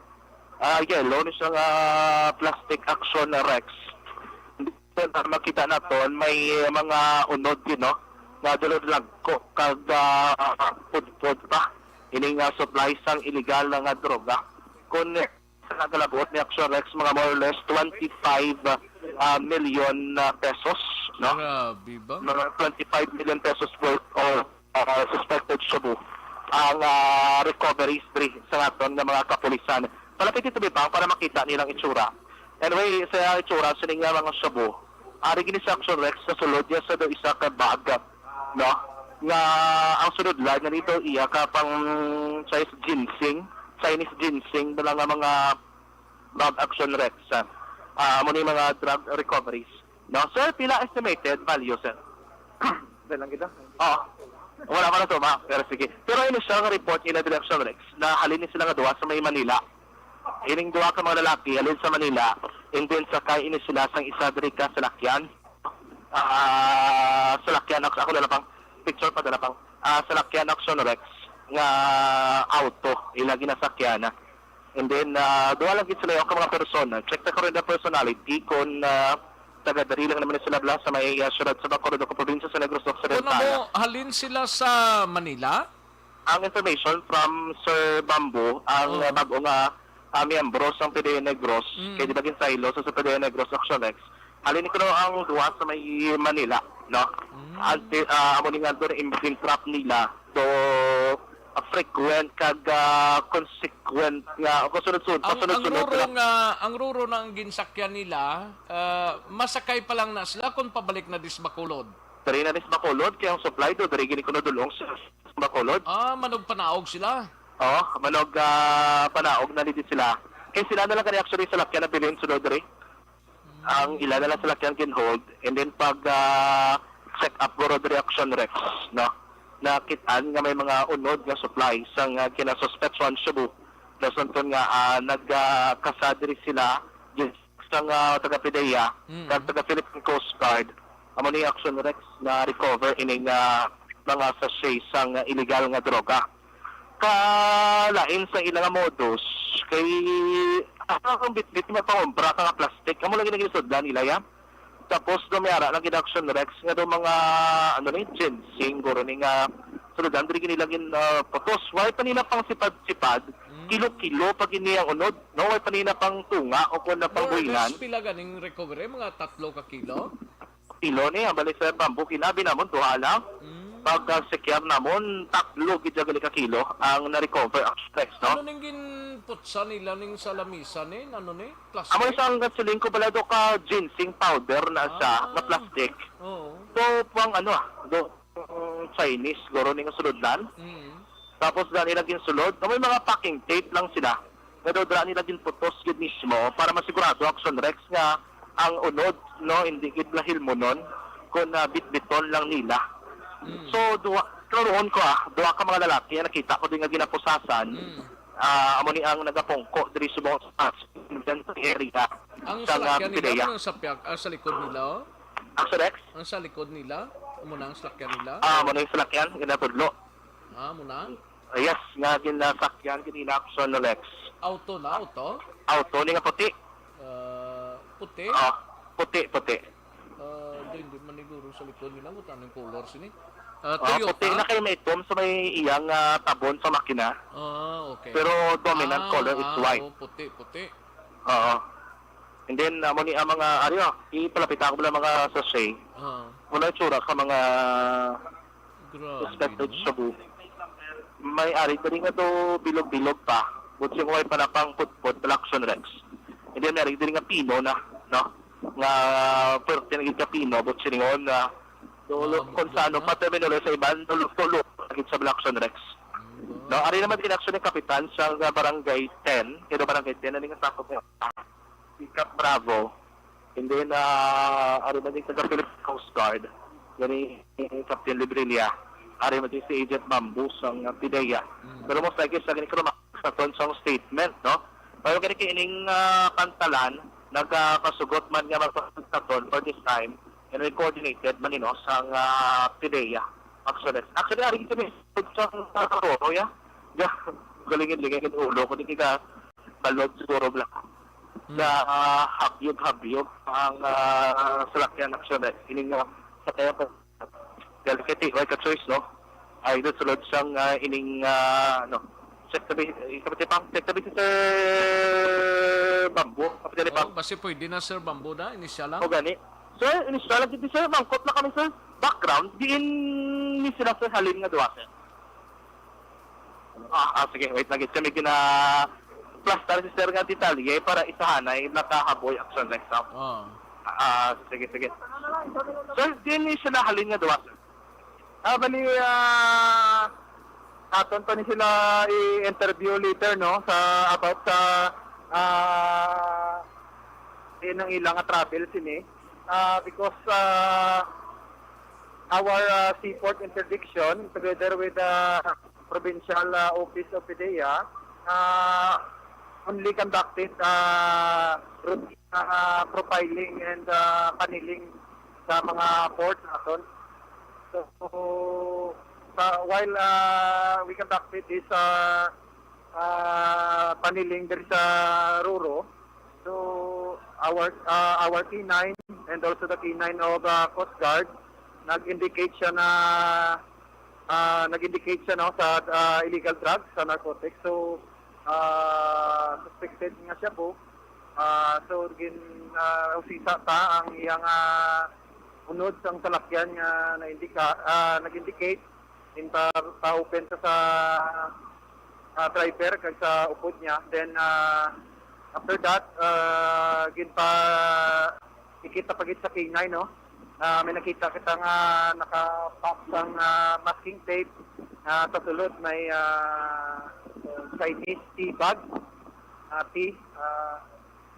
Yellow ni siyang plastic Action Rex. Na makita naton may mga unod yun, no? Nga dalod lang ko kag pud pa. Ining supply sang illegal na nga droga. Kung nagalabot ni Action Rex, mga more or less 25 million pesos, no? Grabe ba? Mga 25 million pesos worth of suspected shabu ang recoveries sa aton ng mga kapulisan. Palapit ito bitaw para makita nilang itsura. Anyway, sa itsura, sa nga mga shabu, ari gini sa Action Rex sa sulod niya sa do isa ka bag, no? Nga ang sunod lang nga nito iya ka pang Chinese ginseng na nga mga bag Action Rex. Muna yung mga drug recoveries. No? Sir, pila estimated value, sir? Dahil lang kita? Wala pa na ito, pero sige. Pero yun siya nga report ina Action Rex na halinin sila nga duwa sa may Manila. Ining 2 ka mga lalaki halin sa Manila, and then sakay ini sila sang isa diri ka salakyan. Salakyan ako dala pang picture pa dala pang salakyan Action Rex nga auto ila ginasakyan. And then 2 lang gid sila yung mga persona. Check ta ko rin na personality kung taga-dari lang naman sila sa may syudad sa Bacolod o probinsya sa Negros Occidental. Kung halin sila sa Manila? Ang information from Sir Bambo, ang bago nga miyembro sa PDE Negros, kaya di ba ginsaylo sa PDE Negros Action Rex, halin ko ang 2 sa may Manila, no? Amo ni nga doon in-trap nila to frequent kag consequent nga kasunod-sunod. Ang ruro ng ginsakyan nila, masakay pa lang na sila kung pabalik na dis Bacolod. Dari na dis Bacolod, kaya ang supply do dari gini kuno dulong sa Bacolod. Manog panaog sila. Manog panaog na dito sila. Kaya sila na lang kani actually sa lakyan na bilhin sunod dari. Ang ilan na lang sa lakyan can hold, and then pag check up goro dari Action Rex, no? Nakitaan nga may mga unod nga supply sang kinasuspetsuan shabu. Nasunton nga nagkasadri sila sang taga-PDEA kag taga-Philippine Coast Guard. Amo ni Action Rex na recover ining mga sachet sang illegal nga droga. Kalain sa ilang modus kay ang bit-bit mapangombra ka nga plastic. Amo lagi nagisudlan nila ya. Tapos dumiyara ng Action Rex nga do mga ginseng guro ni nga suludan diri ginilagin potos. Why pa nila pang sipad-sipad, kilo-kilo pag iniyang unod, no? Why pa nila pang tunga o kung na pang buhinan. Pila ganing recovery mga 3 ka kilo? Kilo ni ang balik sa bambu kinabi namon 2 lang. Pag secure namon 3 gid ka kilo ang na-recover Action Rex, no? Ano ning ginputsa nila ning sa lamisa ni? Ano ni? Plastic? Amo isang gasoline ko pala do ka ginseng powder na siya na plastic. So pang Chinese goro ning sulodlan. Tapos dali nila ginsulod. May mga packing tape lang sila. Pero dali nila ginputos gid mismo para masigurado Action Rex nga ang unod, no, hindi gid lahil mo nun kung bit-biton lang nila. So karoon ko 2 ka mga lalaki nakita ko din nga ginapusasan. Amo ni ang nagapongko diri subong sa area. Ang salakyan nila sa likod nila. Action Rex? Ang sa likod nila? Amo na ang salakyan nila? Amo na yung salakyan, ginapudlo. Amo na? Yes, nga ginasakyan kinila action no Lex. Auto na auto? Auto ni nga puti. Puti? Puti. Hindi man siguro sa likod nila mo tanong color sini. Puti na kay may itom sa may iyang tabon sa makina. Okay. Pero dominant color is white. Puti. Oo. And then, muni ang mga, ipalapit ako lang mga sachet. Muna itsura ka mga suspected shabu. May ari ka rin nga to bilog-bilog pa. Buti yung pa na pang put-put, action Rex. And then, meron din nga pino na, no? Nga, pwerte na ka pino, buti rin na, kung saan, pa terminal sa iban, tulog, nagit sa action Rex. No, ari naman din action ng kapitan sa barangay 10, kaya barangay 10, na nga sakop niya. Pickup Bravo. And then, ari man din sa Philippine Coast Guard. Gani, Captain Librilia. Ari man din si Agent Bambus ang PIDEA. Pero most likely sa ganito sa tonsong statement, no? Pero ganito ining pantalan, nagkasugot man nga magpasaton for this time, and we coordinated man sa PIDEA. Actually, ari kami sa Toro, ya? Galingin-lingin ulo ko din kita balod siguro lang. Na habyog-habyog ang salakyan action ining sa kaya po delicate like a choice, no? Ay sulod siyang ining check tabi si Sir Bambo kapitali pa. Basta pwede na Sir Bambo na initial lang. O gani. Sir, initial lang dito sir, mangkot na kami sir. Background diin ni sila sir halin nga duwa sir. Sige, wait lang kami gina plus tayo si Sir nga detalye para isahanay nakahaboy action next time. Sige. Sir, din ni sila halin nga duwa, sir. Bali, aton pa ni sila i-interview later, no? About sa ng ilang travel sini. Because our seaport interdiction together with the provincial office of PIDEA only conducted routine profiling and paneling sa mga ports natin. So, while we conducted this paneling there sa Ruro, so our K9 and also the K9 of Coast Guard nag-indicate siya no, sa illegal drugs, sa narcotics. So, suspected nga siya po. So, usisa ta ang iyang unod sang salakyan nga nag-indicate in pa-open sa driver kag sa upod niya. Then, after that, ikita pagit sa K9, no? May nakita kita nga nakapak sang masking tape. Tasulod may Chinese tea bag.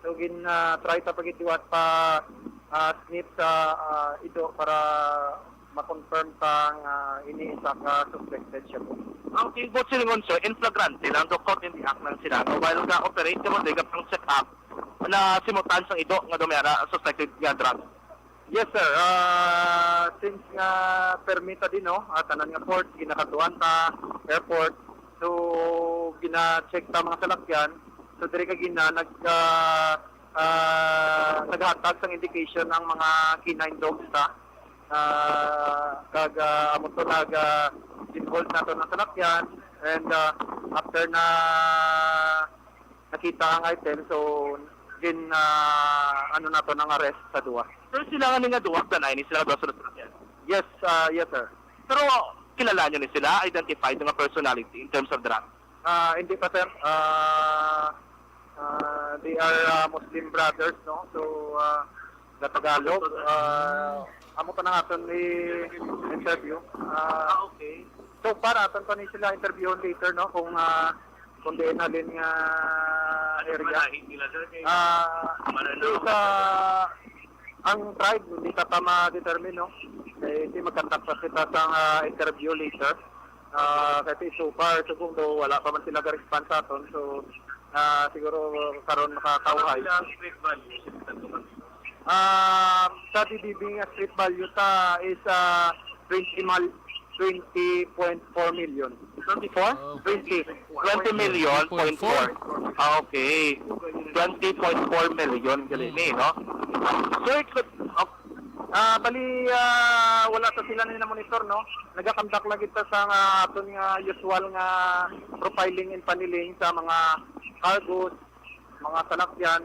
So try ta pagitiwat pa snip sa ito para ma-confirm tang iniisa ka suspected siya po. Ang tigot silingon sir, in flagrante lang doktor in the act ng sila. While na-operate mo, di ka pang set up na simutan sang ito nga dumera suspected nga drug. Yes sir, since nga permita din, no, tanan nga port, ginakatuan ta, airport, so gina-check ta mga salakyan, so diri ka naghatag sang indication ng mga K9 dogs ta, kag amo to involved nato ng salakyan, and after na nakita ang item, so nato ng arrest sa duwa. Pero sila nga duwag na ni sila sa salakyan. Yes, yes sir. Pero kilala nyo ni sila, identified ng personality in terms of drug? Hindi pa sir. They are Muslim brothers, no? So, na Tagalog. Amo pa na aton i-interview. Okay. So, para aton pa ni sila interview later, no? Kung di nalin nga area. Ang tribe, hindi ka pa ma-determine, no? Hindi magkantak pa kita sa interview later. Kasi so far, kung wala pa man sila ga-response sa aton, so siguro karon makatawhay. Sa DDB nga street value ta is 20.4 million. 24? 20 million, 0.4. Okay. 20.4 million, galing no? So, wala sa sila na monitor, no? Nagakamdak lang kita sa aton nga usual nga profiling and paniling sa mga cargos, mga salakyan,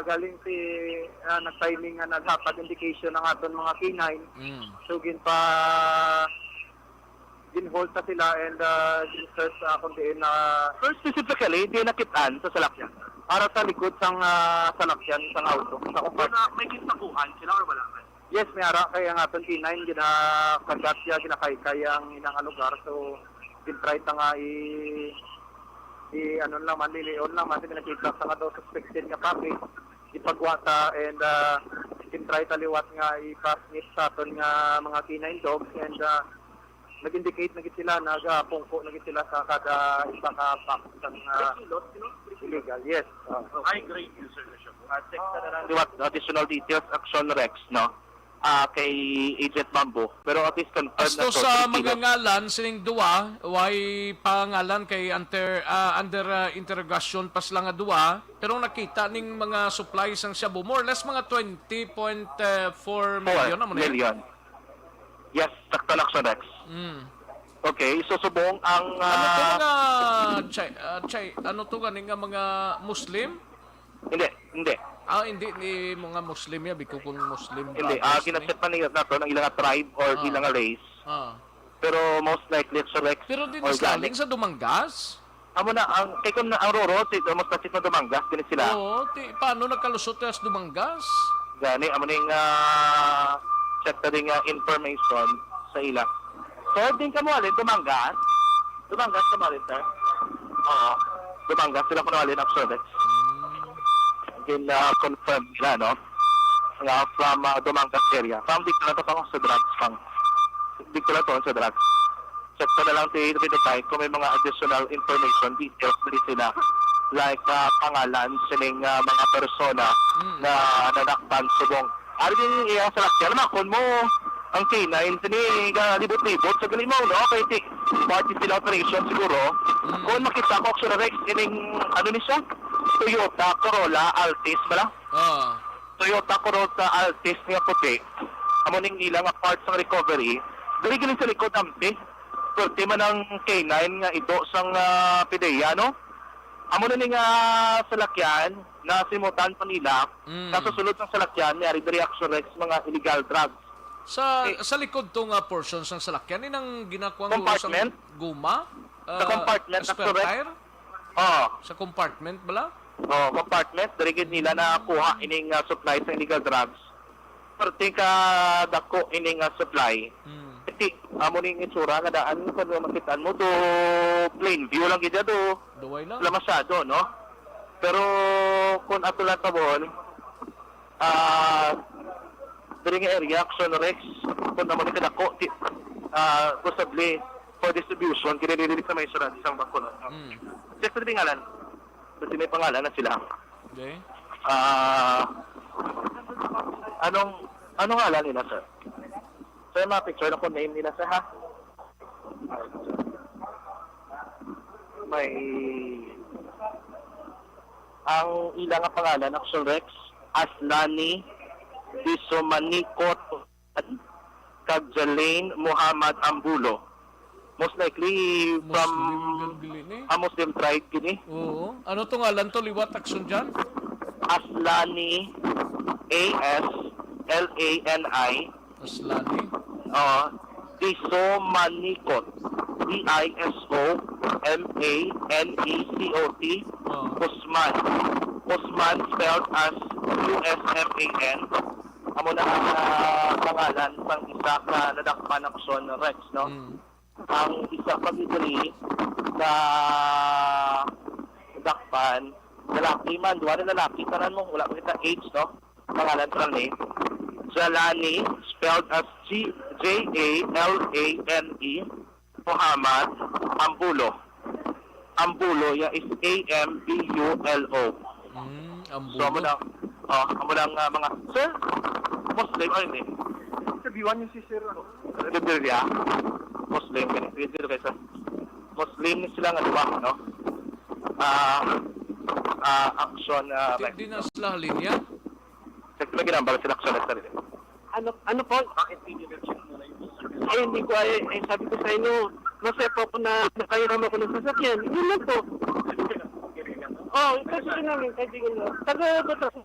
galing si nag-timing nga naghatag indication ng aton mga K9. So, ginhold na sila and search kundiin na specifically, di nakitaan sa salakyan. Para sa likod sang salakyan, sang auto. May kitakuhan sila or wala? Yes, may ara kaya nga aton T9 ginakagat siya, ginakaykay ang inang lugar. So, gintry ta nga ano naman, lilion naman, nakita sa nga daw suspected nga papi, ipagwata and gintry taliwat nga ipasnit sa aton nga mga K9 dogs and nag-indicate na sila, nag-pungko na sila sa kada isa ka pack ng illegal. Yes. High grade user na siya. Check na lang. Additional details, Action Rex, no? Kay Agent Mambo. Pero at least confirmed Asto sa magangalan, sining duwa, way pangalan kay under interrogation pas lang nga duwa, pero nakita ning mga supplies ang Shabu, more or less mga 20.4 million. Million. Yes, sakto Action Rex. Okay, so subong ang ano to mga ano to ganing mga Muslim? Hindi. Hindi ni mga Muslim ya, biko kung Muslim. Hindi, kinaset pa nila nato ng ilang tribe or ilang race. Pero most likely it's Rex. Pero din galing sa Dumangas? Amo na ang kay kun ang Roro si mas tasit na Dumangas kini sila. Oo, paano nagkalusot sa Dumangas? Gani amo ning check ta ding information sa ila. So din ka mo alin Dumangas ka mo alin sir. Oo. Dumangas sila kuno alin Action Rex. Confirm na, no? From Dumangas area. From dito na to sa drugs pang. Dito na to sa drugs. Check ko na lang tayo kung may mga additional information, details na sila. Like pangalan, sining mga persona na nanakpan subong. Ari din iyang salakyan. Makon mo ang K9, libot-libot. So galing mo, no? Kaya party sila operation siguro. Kung makita ko, Action Rex, ining, ano ni siya? Toyota Corolla Altis ba lang? Toyota Corolla Altis nga puti. Amo ning ilang parts ng recovery. Dali galing sa likod ampi. Pwerte man ang K9 nga ito sang PDEA, no? Amo na ning salakyan na simutan pa nila. Nasusulod ng salakyan, may Action Rex mga illegal drugs. Sa likod tong portions ng salakyan, inang ginakuang compartment? Guma? Sa compartment, spare tire? Sa compartment bala? Compartment. Dirigid nila na kuha ining supply sa illegal drugs. Parte ka dako ining supply. Iti, amo ning itsura nga daan kung makitaan mo to plain view lang gid do. Duway lang. Wala masyado, no? Pero kung ato lang tabon, during area, Action Rex, kung naman ka dako, possibly for distribution, kiniririnig sa may surat isang bangko, no? Check sa tingalan. Kasi may pangalan na sila. Okay. Anong ngalan nila, sir? So, yung mga picture na kung name nila, sir, ha? May... Ang ilang nga pangalan, Action Rex, Aslani, Disomanikot, Kajalain, Muhammad Ambulo. Most likely from a Muslim tribe gini. Oo. Ano to ngalan to? Liwat action dyan? Aslani, A-S-L-A-N-I. Aslani. Disomanikot. D-I-S-O-M-A-N-E-C-O-T. Usman. Usman spelled as U-S-M-A-N. Amo na ang pangalan pang isa na nadakpan ng Action Rex, no? Ang isa pag idri na dakpan, lalaki man, duwa na lalaki, tanan mo, wala ko kita age, no? Pangalan pa name. Jalani, spelled as J-A-L-A-N-E, Muhammad Ambulo. Ambulo, is A-M-B-U-L-O. Ambulo. So, amo lang mga, sir, Muslim, ano hindi? Interviewan niyo si sir, ano? Muslim, ganito kayo, sir. Muslim sila nga diba, no? Action Di na sila linya. Sige ginambal sila action na sarili. Ano po? Ay, hindi ko ay sabi ko sa inyo, masepo ko na nakahiram ako ng sasakyan. Yun lang po. Kasi namin, kaibigan nyo. Taga-Batangas.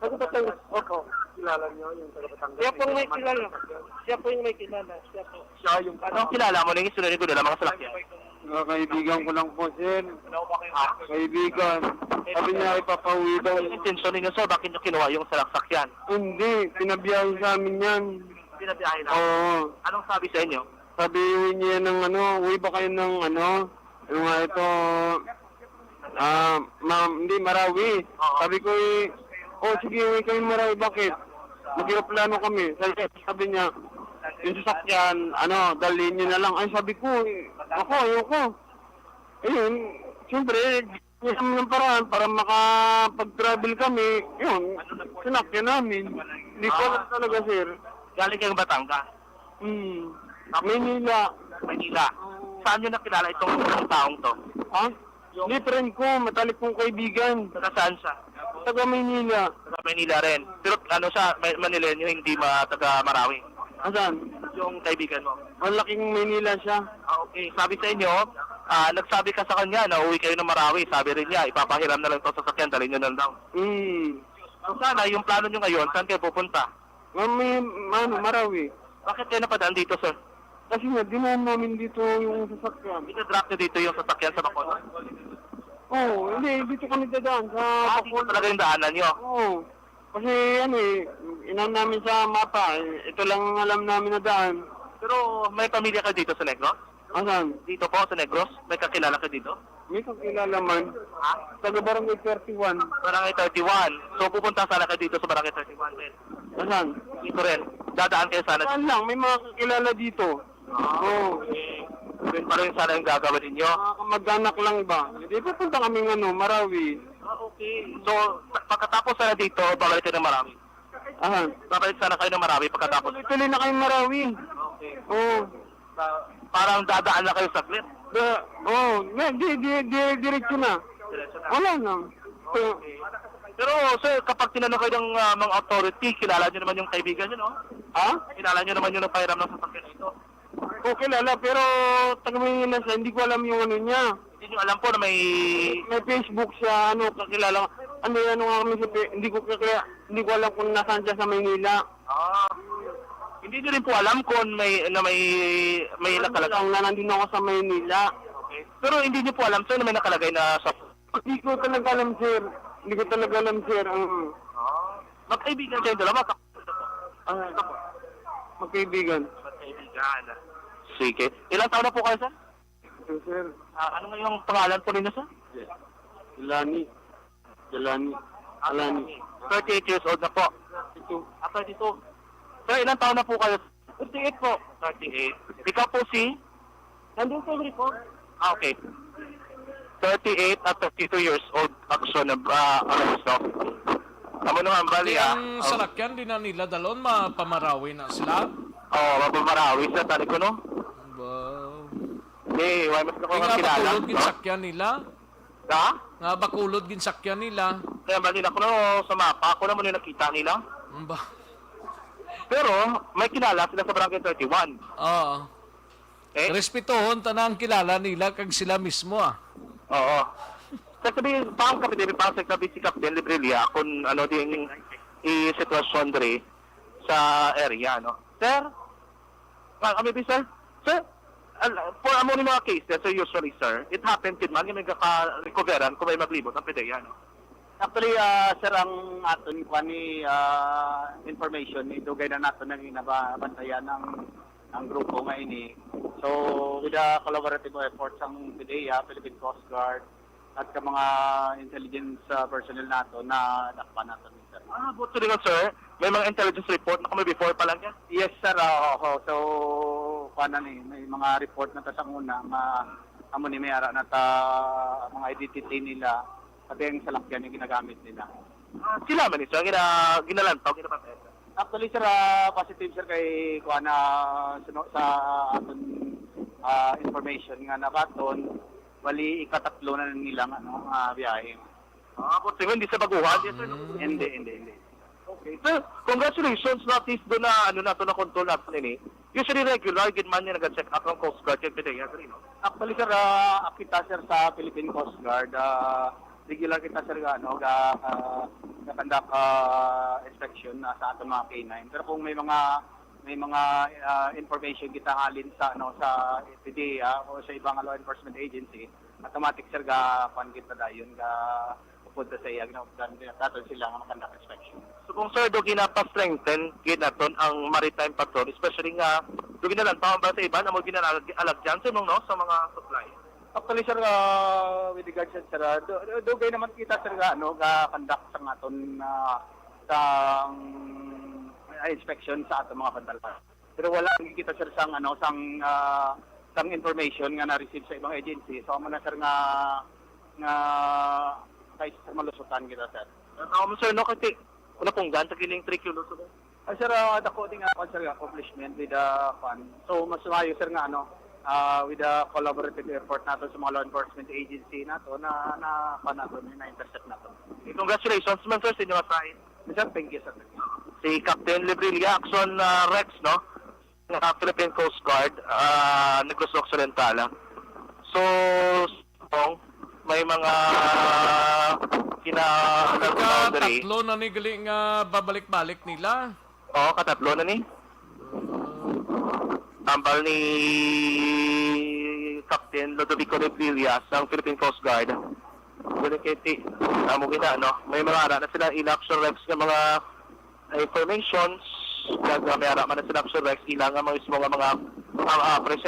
Taga-Batangas. Opo. Kilala nyo yung taga-Batangas? Siya pong may kilala. Siya po yung may kilala. Siya yung... Anong kilala mo? Nang isunod ko nila mga salakyan? Kaibigan ko lang po, sir. Kaibigan. Sabi niya ipapauwi daw. Yung intensyon ninyo, sir, bakit nyo kinuha yung salakyan? Hindi, pinabiyahe sa amin yan. Pinabiyahe na? Oo. Anong sabi sa inyo? Sabi niya ng uwi ba kayo ng yung nga ito, hindi, Marawi. Sabi ko sige, uwi kayo Marawi, bakit? Mag-aeroplano kami. Sabi niya, yung sasakyan, dalhin niyo na lang. Ay, sabi ko, ayoko. Ayun, siyempre, ng paraan para makapag-travel kami, yun, sinakyan namin. Hindi ko alam talaga, sir. Galing kayong Batangas? Maynila. Saan nyo nakilala itong taong to? Hindi, friend ko, matalik kong kaibigan. Taga saan siya? Taga Maynila. Taga Maynila rin. Pero siya, Manilenyo, hindi taga Marawi. Asan? Yung kaibigan mo? Malaking Maynila siya. Okay. Sabi sa inyo, nagsabi ka sa kanya na uwi kayo ng Marawi. Sabi rin niya, ipapahiram na lang ito sa sasakyan, dalhin nyo na lang daw. Sana, yung plano nyo ngayon, saan kayo pupunta? Marawi. Bakit kayo napadaan dito, sir? Kasi nga, dinaan namin dito yung sasakyan. Ina-drop nyo dito yung sasakyan sa Bacolod? Hindi, dito kami dadaan sa Dito talaga yung daanan nyo? Kasi inan namin sa mapa, ito lang alam namin na daan. Pero may pamilya kayo dito sa Negros? Asan? Dito po sa Negros? May kakilala kayo dito? May kakilala man. Taga Barangay 31. Barangay 31. So pupunta sana kayo dito sa Barangay 31 din? Asan? Dito rin. Dadaan kayo sana. Saan lang? May mga kakilala dito. Yun pa rin sana yung gagawin ninyo. Mag-anak lang ba? Hindi pupunta kami Okay. Marawi. So, pagkatapos sana dito, babalik kayo ng Marawi? Babalik sana kayo ng Marawi pagkatapos? Tuloy na kayo Marawi. Okay. Parang dadaan na kayo saglit? Diretso na. Wala na. Pero, sir, kapag tinanong kayo ng mga authority, kilala nyo naman yung kaibigan nyo, no? Kilala nyo naman yung nagpahiram ng sasakyan ito? Kilala, pero taga Maynila siya, hindi ko alam yung niya. Hindi nyo alam po na may Facebook siya, kakilala. Nga kami sa hindi ko alam kung nasaan siya sa Maynila. Hindi nyo rin po alam kung may nakalagay. Nandun ako sa Maynila. Okay. Pero hindi nyo po alam, sir, na may nakalagay na sa... Hindi ko talaga alam, sir. Magkaibigan kayo dalawa? Magkaibigan. Sige. Ilang taon na po kayo, sir? Sir. Ano nga yung pangalan po ninyo, sir? Jelani. 38 years old na po. 32. Sir, ilang taon na po kayo? 38 po. 38. Ikaw po si? Nandun sa report. Okay. 38 at 32 years old. Action na arrest, no? Tama naman, bali, Ang salakyan din na nila dalon, mapamarawi na sila. Mapamarawi sila, tali ko, no? Wow. Hindi, why mas ako Nga kilala. bakulod ginsakyan nila. Nga bakulod ginsakyan nila. Kaya bali na ko, no, sa mapa, ako naman yung nakita nila. Pero, may kilala sila sa Barangay 31. Oo. Respetuhon tanang kilala nila kag sila mismo, Oo. Sabi, parang sabi si Captain Librilla kung ano din yung sitwasyon dre sa area, no? Sir? Kami ba, sir? Sir, for among mga cases, so usually, sir, it happened kid man, yung may kaka-recoveran kung may maglibot ang PDEA, no? Actually, sir, ang aton ni information, idugay na nato nang inabantayan ng grupo nga ini. So, with the collaborative efforts ng PDEA, Philippine Coast Guard, at ka mga intelligence personnel nato na nakpa nato, sir. But to sir, may mga intelligence report na kami before pa lang yan? Yes, sir. So, may mga report na tasanguna, amo ni may ara na mga identity nila, pati yung salakyan yung ginagamit nila. Sila man sir, ginalantaw, ginapatay. Actually, sir, positive, sir, kay sa aton information nga nakaton bali ikatatlo na nilang biyahe. Kung tingin, hindi sa baguhan, yes, sir? Hindi. Okay. Sir, congratulations na at least doon na na ito na control natin ini. Usually regular, gid man niya nag-check up ang Coast Guard yung PDEA, sir, no? Actually, sir, kita, sir, sa Philippine Coast Guard, regular kita, sir, conduct inspection sa atong mga K9. Pero kung may mga information kita halin sa sa PDEA o sa ibang law enforcement agency, automatic, sir, kuan kita dayon pupunta sa iya daton sila nga conduct inspection. So kung sir, do ginapa-strengthen, ginaton ang maritime patrol, especially nga, do ginalantaw ba sa iba na mo ginalagyan sir, no, sa mga supply? Actually, sir, with regards to sir, dugay naman kita, sir, conduct sa aton sa inspection sa atong mga pantalpa. Pero wala kita, sir, sang information nga na-receive sa ibang agency. So amo na, sir, nga kay sa malusutan kita, sir. Sir, no, kasi una pong gan sa kiling 3 kilos. Sir, dako din nga sir, accomplishment with the fund. So mas mayo, sir, nga with the collaborative effort nato sa mga law enforcement agency nato na na-intercept nato. Congratulations man, sir, sa inyo aside. Sir, thank you, sir. Si Captain Librilia Axon Rex, no? Ng Philippine Coast Guard, Negros Occidental. So, may mga Tatlo na ni gali nga babalik-balik nila. Oo, katatlo na ni. Tambal ni Captain Lodovico Librilia ng Philippine Coast Guard. Ganun kiti, mo gina, no? May mga ara na sila in-action rex ng mga informations, may ara man na sila action rex, ilang nga mga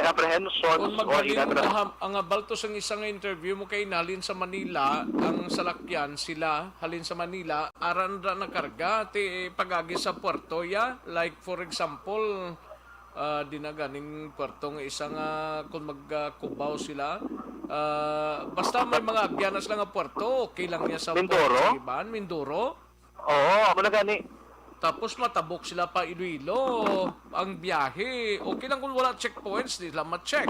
apprehensions, kung magaling ang baltos ang isang interview mo kay nalin sa Manila, ang salakyan sila, halin sa Manila, aran na karga, ti pagagi sa puerto ya, like for example, dinaganing puertong isang kung magkubaw sila, basta may mga agyanas lang ang puerto, okay lang niya sa Mindoro? Mindoro? Oo, ako na gani. Tapos matabok sila pa Iloilo, ang biyahe. Okay lang kung wala checkpoints, di lang ma-check.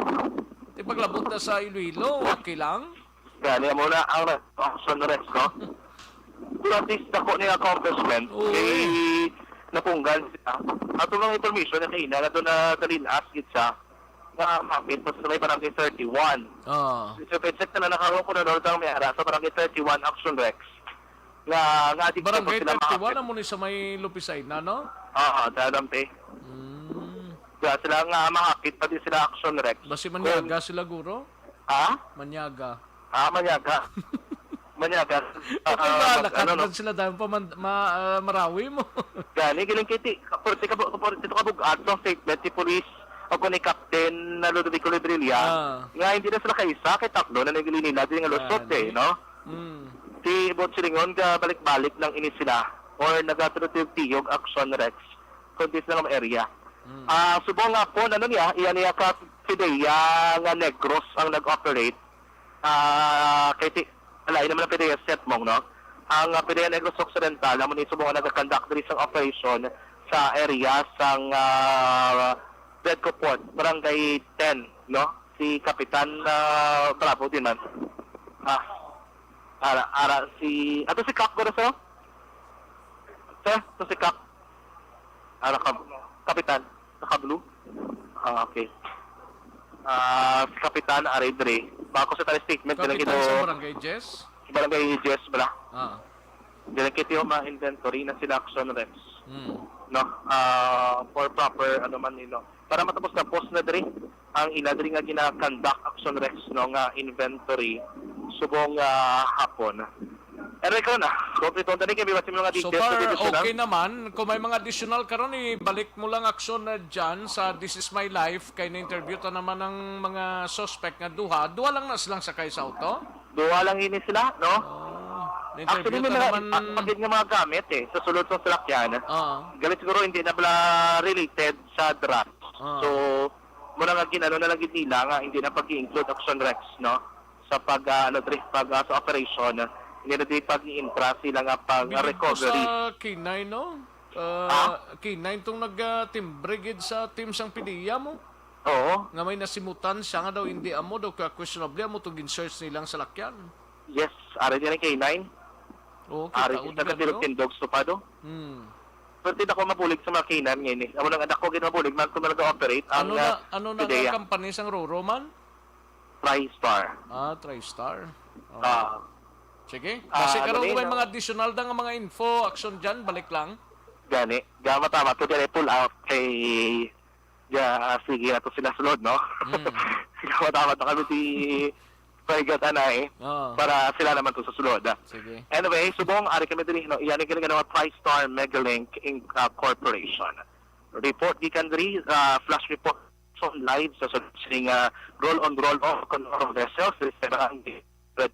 Di paglabot na sa Iloilo, okay lang? Gani mo na ang action rex, no? Pero at least ako niya accomplishment, napunggan siya. Ato mga information na kaina na doon na dalinas siya na mapit sa may barangay 31. So, check na nakaroon ko na doon ang may ara sa barangay 31 action rex. Nga di barangay 31 na muna sa may Lupisay na, no? Oo, dadampi. Kaya sila nga makakit pa din sila action rex. Basi Manyaga sila, guro? Ha? Manyaga. Manyaga. Manyaga. Nakatad sila dahil pa marawi mo. Gani, giling kiti. Kapurti ka bugat ng statement ni police o ni Captain Ludovico Librilia. Nga hindi na sila kaisa, kay taklo na nagili nila din nga lusot no? Si Bot Silingon, balik-balik lang inis sila or nag-attractive tiyog action rex kundi sa ng area. Subong nga po, iyan niya ka PDEA nga Negros ang nag-operate. Kaya alay naman ang PDEA set mong, no? Ang PDEA Negros Occidental, naman subong nga nag-conduct din isang operation sa area sang Bedco Port, Barangay 10, no? Si Kapitan Bravo din man. Ato si Kap ko na sir? Sir, ito si Kap. Kapitan, naka-blue? Okay. Si Kapitan Aredre. Bako sa tali statement. Kapitan sa Barangay Jess? Barangay Jess, bala. Dilang kiti yung mga inventory na sila action rex. No? For proper, para matapos na post na diri, ang ina diri nga gina-conduct action rex no nga inventory subong hapon. Ikaw na. So far, okay naman. Kung may mga additional karon, balik mo lang aksyon na dyan sa This Is My Life. Kaya na-interview ta naman ng mga suspect nga duha. Duha lang na silang sakay sa auto? Duha lang ini sila, no? Na-interview actually, ta naman... Pagid nga mga gamit sa sulod sa salakyan. Galit siguro hindi na pala related sa drugs. So, muna nga ginano na lang nila nga hindi na pag-i-include action rex, no? Sa sa operation, hindi na di pag-i-intra sila nga pag-recovery. Sa K9, no? K9 itong nag-timbre sa team sang PDEA mo? Oo. Nga may nasimutan siya nga daw hindi amo daw ka questionable amo to gin-search nilang salakyan. Yes, ari din ang K9. Oo, Ari kita sa Philippine Dogs Tupado. Pero hindi ako mapulig sa mga K9 ngayon eh. Amo lang anak ko ginapulig, man ko na nag-operate. Ano na nga company sang Roro man? TriStar. TriStar. Ah. Sige. Kasi karon ano may din, mga additional na nga mga info, action dyan, balik lang. Gani. Tama. Kaya dyan pull out kay... sige na to sila sulod, no? Tama na kami si... Paigat anay para sila naman to sa sulod. Sige. Anyway, subong, ari kami din, no? Iyan ang ginagawa TriStar Megalink Corporation. Report gikan diri, flash report on live sa roll-on, roll-off of vessels. Sa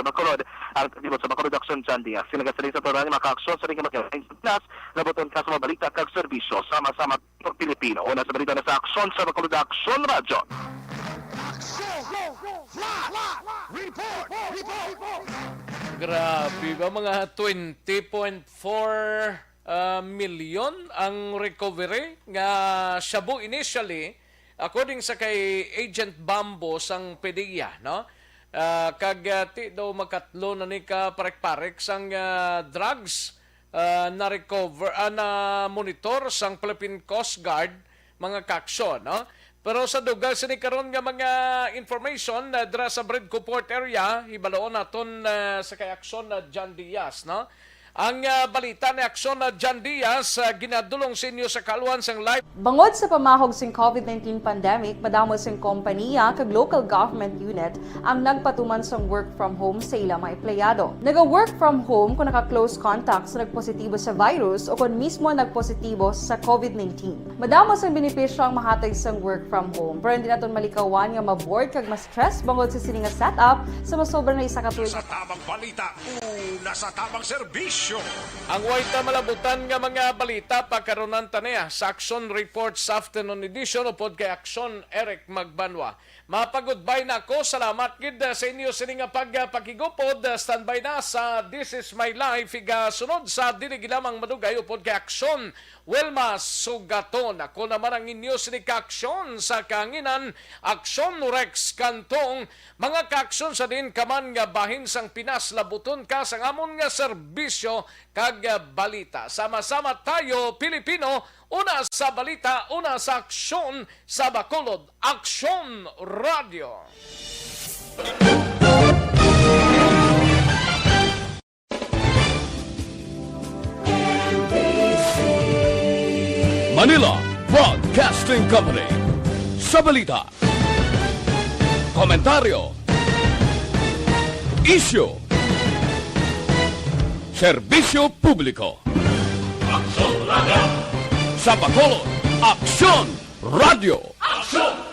Bacolod, ang katibot sa Bacolod Action Jandia. Sinagasaling sa torang maka-aksyon sa ring mag-9 plus, laboton ka sa mga balita kag serbisyo, sama-sama ng Pilipino. Una sa balita na sa aksyon sa Bacolod Action Radio. Grabe ba, mga 20.4 million ang recovery nga shabu initially according sa kay Agent Bambo sang PDEA, no? Ti daw makatlo na ni ka parek-parek sang drugs na recover na monitor sang Philippine Coast Guard mga kaksyon, no? Pero sa dugal sini karon nga mga information dra sa Bredco Port area hibaloon naton sa kay aksyon na John Diaz, no? Ang balita ni aksyon na John Diaz ginadulong sa inyo sa kaluan sang live. Bangod sa pamahog sing COVID-19 pandemic, madamo sing kompanya kag local government unit ang nagpatuman sang work from home sa ilang mga empleyado. Naga-work from home kung naka-close contacts na nagpositibo sa virus o kung mismo nagpositibo sa COVID-19. Madamo sang benepisyo ang mahatag sang work from home, pero hindi naton malikawan nga ma-bored kag ma-stress bangod sa sini nga setup sa masobra na isa ka tuig. Sa tamang balita, nasa tamang serbisyo. Ang waita malabutan nga mga balita pagkaronan taniya sa Action Report sa afternoon edition upod kay Action Eric Magbanwa. Mapag-goodbye na ako. Salamat gid sa inyo sini nga pagpakigupod. Standby na sa This Is My Life. Sunod sa dinigilamang madugay upod kay Action Wilma Sugaton. Ako naman ang inyo sini ka-aksyon sa kanginan. Action Rex Kantong. Mga ka-aksyon sa din kaman nga bahin sang Pinas labuton ka sa amon nga serbisyo kag balita. Sama-sama tayo, Pilipino, una sa balita, una sa aksyon sa Bacolod. Aksyon Radio. Manila Broadcasting Company. Sa balita, komentaryo, issue, serbisyo publiko. Aksyon Radio. Sa Bacolod, Aksyon Radio. Aksyon!